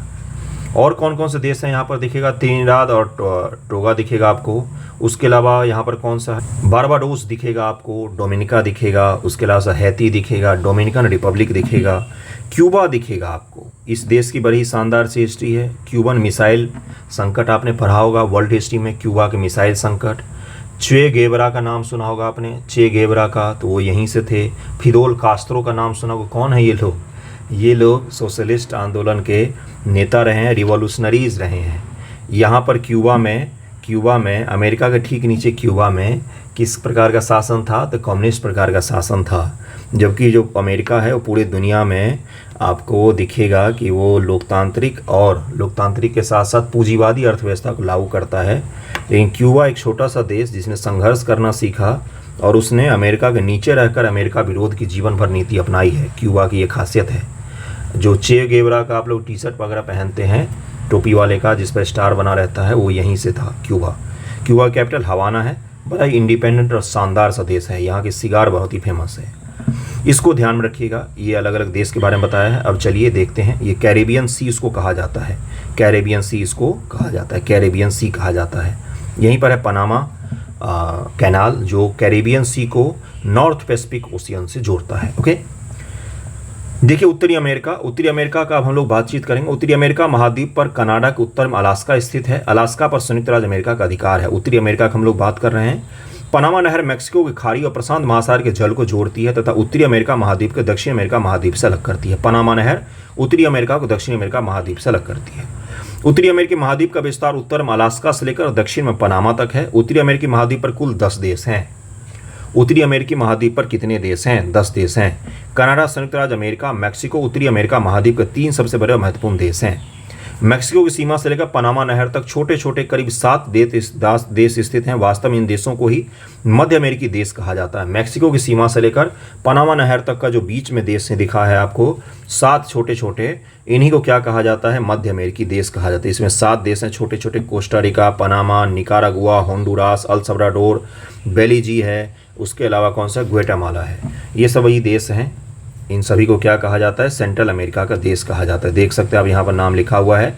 और कौन कौन से देश हैं यहाँ पर दिखेगा, त्रिनिदाद और टोगा दिखेगा आपको। उसके अलावा यहाँ पर कौन सा है, बारबाडोस दिखेगा आपको, डोमिनिका दिखेगा, उसके अलावा हैती दिखेगा, डोमिनिकन रिपब्लिक दिखेगा, क्यूबा दिखेगा आपको। इस देश की बड़ी शानदार सी हिस्ट्री है। क्यूबन मिसाइल संकट आपने पढ़ा होगा वर्ल्ड हिस्ट्री में, क्यूबा के मिसाइल संकट। चे गेवरा का नाम सुना होगा आपने, चे गेवरा का, तो वो यहीं से थे। फिदेल कास्त्रो का नाम सुना होगा। कौन है ये लोग? ये लोग सोशलिस्ट आंदोलन के नेता रहे हैं, रिवॉल्यूशनरीज रहे हैं। यहाँ पर क्यूबा में अमेरिका के ठीक नीचे क्यूबा में किस प्रकार का शासन था? तो कम्युनिस्ट प्रकार का शासन था। जबकि जो अमेरिका है वो पूरी दुनिया में आपको दिखेगा कि वो लोकतांत्रिक के साथ साथ पूंजीवादी अर्थव्यवस्था को लागू करता है। लेकिन क्यूबा एक छोटा सा देश जिसने संघर्ष करना सीखा और उसने अमेरिका के नीचे रहकर अमेरिका विरोध की जीवन भर नीति अपनाई है। क्यूबा की ये खासियत है। जो चे गेवरा का आप लोग टी शर्ट वगैरह पहनते हैं, टोपी वाले का जिस पर स्टार बना रहता है, वो यहीं से था क्यूबा। क्यूबा कैपिटल हवाना है। बड़ा ही इंडिपेंडेंट और शानदार सा देश है। यहाँ के सिगार बहुत ही फेमस है, इसको ध्यान में रखिएगा। ये अलग अलग देश के बारे में बताया है। अब चलिए देखते हैं। ये कैरेबियन सी इसको कहा जाता है, कैरेबियन सी इसको कहा जाता है, कैरेबियन सी कहा जाता है। यहीं पर है पनामा कैनाल जो कैरेबियन सी को नॉर्थ पैसिफिक ओशियन से जोड़ता है। ओके, देखिए उत्तरी अमेरिका का अब हम लोग बातचीत करेंगे। उत्तरी अमेरिका महाद्वीप पर कनाडा के उत्तर में अलास्का स्थित है। अलास्का पर संयुक्त राज्य अमेरिका का अधिकार है। उत्तरी अमेरिका का हम लोग बात कर रहे हैं। पनामा नहर मैक्सिको की खाड़ी और प्रशांत महासागर के जल को जोड़ती है तथा उत्तरी अमेरिका महाद्वीप को दक्षिण अमेरिका महाद्वीप से अलग करती है। पनामा नहर उत्तरी अमेरिका को दक्षिण अमेरिका महाद्वीप से अलग करती है। उत्तरी अमेरिकी महाद्वीप का विस्तार उत्तर में अलास्का से लेकर दक्षिण में पनामा तक है। उत्तरी अमेरिकी महाद्वीप पर कुल 10 देश हैं। उत्तरी अमेरिकी महाद्वीप पर कितने देश हैं? 10 देश हैं। कनाडा, संयुक्त राज्य अमेरिका, मैक्सिको उत्तरी अमेरिका महाद्वीप के 3 सबसे बड़े महत्वपूर्ण देश हैं। मैक्सिको की सीमा से लेकर पनामा नहर तक छोटे छोटे करीब 7 देश स्थित हैं। वास्तव में इन देशों को ही मध्य अमेरिकी देश कहा जाता है। मैक्सिको की सीमा से लेकर पनामा नहर तक का जो बीच में देश से दिखा है आपको, 7 छोटे छोटे, इन्हीं को क्या कहा जाता है? मध्य अमेरिकी देश कहा जाता है। इसमें 7 देश हैं छोटे छोटे, Costa Rica, Panama, Nicaragua, Honduras, El Salvador, Belize है, उसके अलावा कौन सा? ग्वाटेमाला है। ये सब वही देश हैं। इन सभी को क्या कहा जाता है? सेंट्रल अमेरिका का देश कहा जाता है। देख सकते हैं आप यहाँ पर नाम लिखा हुआ है,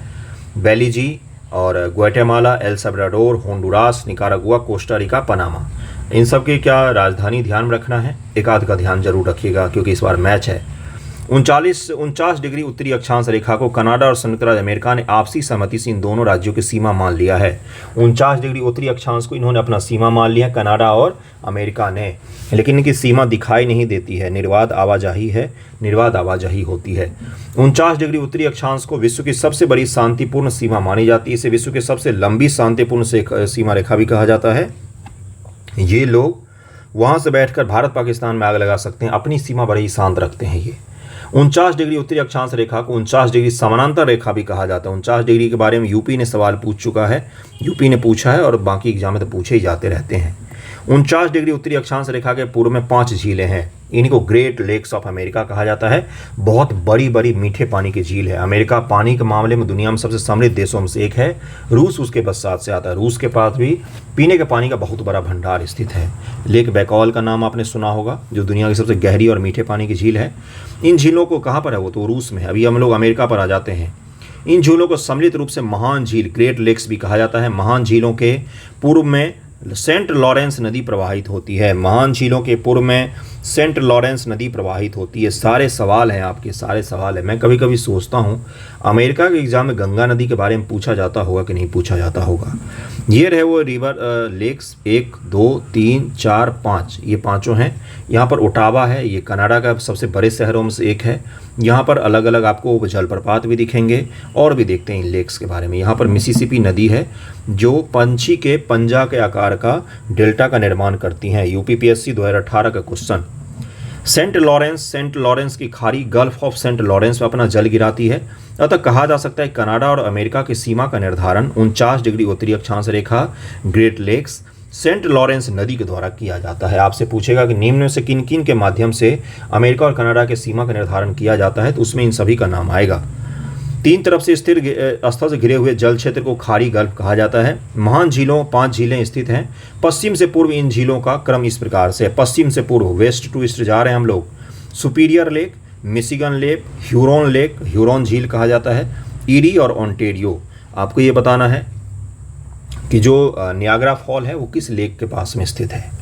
बेलीजी और Guatemala, El Salvador, Honduras, Nicaragua, Costa Rica, Panama. इन सब की क्या राजधानी ध्यान में रखना है? एक आध का ध्यान जरूर रखिएगा क्योंकि इस बार मैच है। 49 डिग्री उत्तरी अक्षांश रेखा को कनाडा और संयुक्त राज्य अमेरिका ने आपसी सहमति से इन दोनों राज्यों की सीमा मान लिया है। 49 डिग्री उत्तरी अक्षांश को इन्होंने अपना सीमा मान लिया, कनाडा और अमेरिका ने। लेकिन इनकी सीमा दिखाई नहीं देती है, निर्बाध आवाजाही होती है। 49 डिग्री उत्तरी अक्षांश को विश्व की सबसे बड़ी शांतिपूर्ण सीमा मानी जाती है। इसे विश्व की सबसे लंबी शांतिपूर्ण सीमा रेखा भी कहा जाता है। ये लोग वहाँ से बैठकर भारत पाकिस्तान में आग लगा सकते हैं। अपनी सीमा बड़ी ही शांत रखते हैं ये। 49 डिग्री उत्तरी अक्षांश रेखा को 49 डिग्री समानांतर रेखा भी कहा जाता है। 49 डिग्री के बारे में यूपी ने सवाल पूछ चुका है, यूपी ने पूछा है और बाकी एग्जाम में तो पूछे ही जाते रहते हैं। 49 डिग्री उत्तरी अक्षांश रेखा के पूर्व में 5 झीलें हैं। इनको ग्रेट लेक्स ऑफ अमेरिका कहा जाता है। बहुत बड़ी बड़ी मीठे पानी की झील है। अमेरिका पानी के मामले में दुनिया में सबसे समृद्ध देशों में से एक है। रूस उसके पश्चात से आता है। रूस के पास भी पीने के पानी का बहुत बड़ा भंडार स्थित है। लेक बैकॉल का नाम आपने सुना होगा, जो दुनिया की सबसे गहरी और मीठे पानी की झील है। इन झीलों को कहाँ पर है? वो तो रूस में है। अभी हम लोग अमेरिका पर आ जाते हैं। इन झीलों को सम्मिलित रूप से महान झील, ग्रेट लेक्स भी कहा जाता है। महान झीलों के पूर्व में सेंट लॉरेंस नदी प्रवाहित होती है। महान झीलों के पूर्व में सेंट लॉरेंस नदी प्रवाहित होती है। सारे सवाल हैं आपके, सारे सवाल हैं। मैं कभी कभी सोचता हूँ अमेरिका के एग्जाम में गंगा नदी के बारे में पूछा जाता होगा कि नहीं पूछा जाता होगा। ये रहे वो रिवर लेक्स 1, 2, 3, 4, 5, ये पांचों हैं। यहाँ पर ओटावा है, ये कनाडा का सबसे बड़े शहरों में से एक है। यहाँ पर अलग अलग आपको जलप्रपात भी दिखेंगे और भी देखते हैं इन लेक्स के बारे में। यहाँ पर मिसिसिपी नदी है जो पंछी के पंजा के आकार का डेल्टा का निर्माण करती हैं। यूपीपीएससी 2018 का क्वेश्चन। सेंट लॉरेंस की खाड़ी गल्फ ऑफ सेंट लॉरेंस में अपना जल गिराती है। अतः कहा जा सकता है कनाडा और अमेरिका की सीमा का निर्धारण 49 डिग्री उत्तरी अक्षांश रेखा, ग्रेट लेक्स, सेंट लॉरेंस नदी के द्वारा किया जाता है। आपसे पूछेगा कि निम्न में से किन किन के माध्यम से अमेरिका और कनाडा के सीमा का निर्धारण किया जाता है, तो उसमें इन सभी का नाम आएगा। 3 तरफ से स्थिर स्थल से घिरे हुए जल क्षेत्र को खाड़ी गल्फ कहा जाता है। महान झीलों 5 झीलें स्थित हैं। पश्चिम से पूर्व इन झीलों का क्रम इस प्रकार से, पश्चिम से पूर्व, वेस्ट टू ईस्ट जा रहे हैं हम लोग। Superior lake, Michigan lake, Huron lake, Huron झील कहा जाता है, ईरी और ओंटारियो। आपको ये बताना है कि जो नियाग्रा फॉल है वो किस लेक के पास में स्थित है।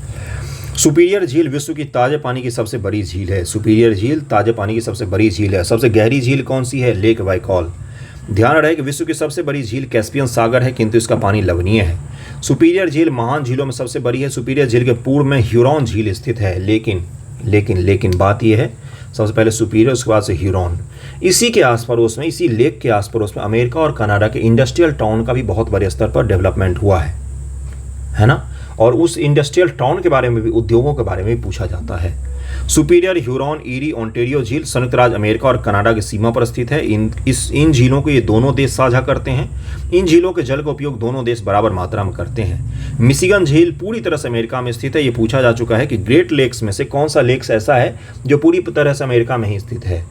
सुपीरियर झील विश्व की ताज़े पानी की सबसे बड़ी झील है। सुपीरियर झील ताज़े पानी की सबसे बड़ी झील है। सबसे गहरी झील कौन सी है? लेक बाइकॉल। ध्यान रहे कि विश्व की सबसे बड़ी झील कैस्पियन सागर है, किंतु इसका पानी लवणीय है। सुपीरियर झील महान झीलों में सबसे बड़ी है। सुपीरियर झील के पूर्व में ह्यूरॉन झील स्थित है। लेकिन बात यह है, सबसे पहले सुपीरियर, उसके बाद से ह्यूरॉन। इसी के आस पड़ोस में, इसी लेक के आस पड़ोस में अमेरिका और कनाडा के इंडस्ट्रियल टाउन का भी बहुत बड़े स्तर पर डेवलपमेंट हुआ है ना। और उस इंडस्ट्रियल टाउन के बारे में भी, उद्योगों के बारे में भी पूछा जाता है। सुपीरियर, ह्यूरॉन, ईरी, ओंटारियो झील संयुक्त राज्य अमेरिका और कनाडा की सीमा पर स्थित है। इन झीलों को ये दोनों देश साझा करते हैं। इन झीलों के जल का उपयोग दोनों देश बराबर मात्रा में करते हैं। मिशिगन झील पूरी तरह से अमेरिका में स्थित है। ये पूछा जा चुका है कि ग्रेट लेक्स में से कौन सा लेक्स ऐसा है जो पूरी तरह से अमेरिका में ही स्थित है,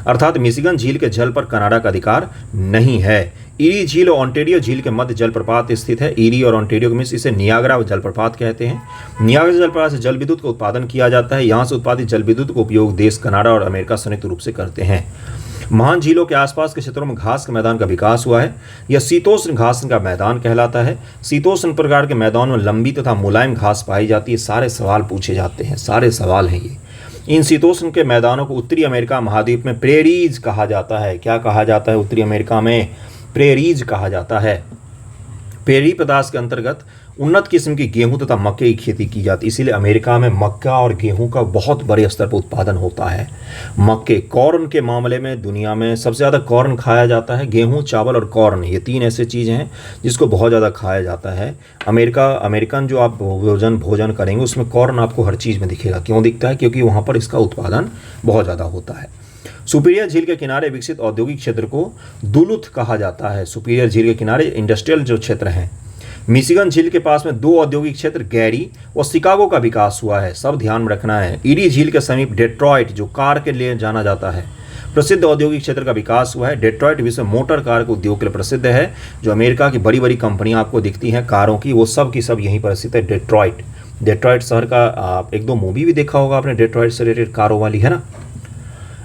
अर्थात मिशिगन झील के जल पर कनाडा का अधिकार नहीं है। ईरी झील और ओंटारियो झील के मध्य जलप्रपात स्थित है। ईरी और ओंटारियो में इसे नियाग्रा जलप्रपात कहते हैं। नियाग्रा जलप्रपात से जल विद्युत का उत्पादन किया जाता है। यहाँ से उत्पादित जल विद्युत का उपयोग देश कनाडा और अमेरिका संयुक्त रूप से करते हैं। महान झीलों के आसपास के क्षेत्रों में घास के मैदान का विकास हुआ है। यह शीतोष्ण घास का मैदान कहलाता है। शीतोष्ण प्रकार के मैदानों में लंबी तथा मुलायम घास पाई जाती है। सारे सवाल पूछे जाते हैं, सारे सवाल हैं ये। इन शीतोष्ण के मैदानों को उत्तरी अमेरिका महाद्वीप में प्रेरीज कहा जाता है। क्या कहा जाता है? उत्तरी अमेरिका में प्रेरीज कहा जाता है। प्रेरी प्रदेश के अंतर्गत उन्नत किस्म की गेहूं तथा मक्के की खेती की जाती है। इसीलिए अमेरिका में मक्का और गेहूं का बहुत बड़े स्तर पर उत्पादन होता है। मक्के, कॉर्न के मामले में दुनिया में सबसे ज़्यादा कॉर्न खाया जाता है। गेहूं, चावल और कॉर्न, ये तीन ऐसे चीज़ें हैं जिसको बहुत ज़्यादा खाया जाता है। अमेरिकन जो आप भोजन करेंगे उसमें कॉर्न आपको हर चीज़ में दिखेगा। क्यों दिखता है? क्योंकि वहाँ पर इसका उत्पादन बहुत ज़्यादा होता है। सुपीरियर झील के किनारे विकसित औद्योगिक क्षेत्र को दुलुथ कहा जाता है। सुपीरियर झील के किनारे इंडस्ट्रियल जो क्षेत्र हैं। मिशिगन झील के पास में दो औद्योगिक क्षेत्र गैरी और शिकागो का विकास हुआ है। सब ध्यान में रखना है। ईरी झील के समीप डेट्रॉइट, जो कार के लिए जाना जाता है, प्रसिद्ध औद्योगिक क्षेत्र का विकास हुआ है। डेट्रॉइट विश्व में मोटर कार के उद्योग के लिए प्रसिद्ध है। जो अमेरिका की बड़ी बड़ी कंपनियां आपको दिखती हैं कारों की, वो सब की सब यहीं पर स्थित है। डेट्रॉइट शहर का एक दो मूवी भी देखा होगा आपने, डेट्रॉइट से रिलेटेड कारों वाली, है ना।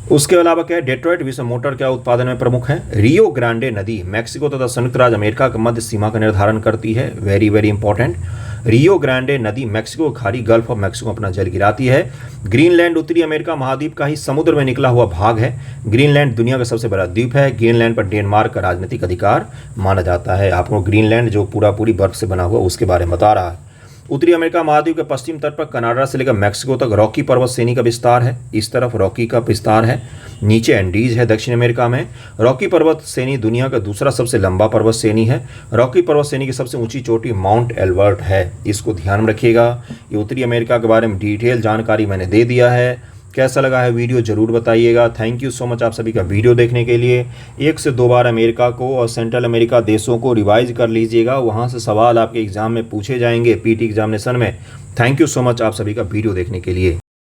उसके अलावा क्या है? डेट्रॉइट विश्व मोटर क्या उत्पादन में प्रमुख है। रियो ग्रांडे नदी मेक्सिको तथा संयुक्त राज्य अमेरिका के मध्य सीमा का निर्धारण करती है। Very very important. Rio Grande नदी मेक्सिको खाड़ी गल्फ ऑफ मेक्सिको अपना जल गिराती है। ग्रीनलैंड उत्तरी अमेरिका महाद्वीप का ही समुद्र में निकला हुआ भाग है। ग्रीनलैंड दुनिया का सबसे बड़ा द्वीप है। ग्रीनलैंड पर डेनमार्क का राजनीतिक अधिकार माना जाता है। आपको ग्रीनलैंड जो पूरी बर्फ से बना हुआ उसके बारे में बता रहा है। उत्तरी अमेरिका महाद्वीप के पश्चिम तट पर कनाडा से लेकर मैक्सिको तक रॉकी पर्वत श्रेणी का विस्तार है। इस तरफ रॉकी का विस्तार है, नीचे एंडीज है। दक्षिण अमेरिका में रॉकी पर्वत श्रेणी दुनिया का दूसरा सबसे लंबा पर्वत श्रेणी है। रॉकी पर्वत श्रेणी की सबसे ऊंची चोटी माउंट एल्बर्ट है। इसको ध्यान में रखिएगा। ये उत्तरी अमेरिका के बारे में डिटेल जानकारी मैंने दे दिया है। कैसा लगा है वीडियो ज़रूर बताइएगा। थैंक यू सो मच आप सभी का वीडियो देखने के लिए। 1 से 2 बार अमेरिका को और सेंट्रल अमेरिका देशों को रिवाइज कर लीजिएगा। वहाँ से सवाल आपके एग्जाम में पूछे जाएंगे, पीटी एग्जामिनेशन में। थैंक यू सो मच आप सभी का वीडियो देखने के लिए।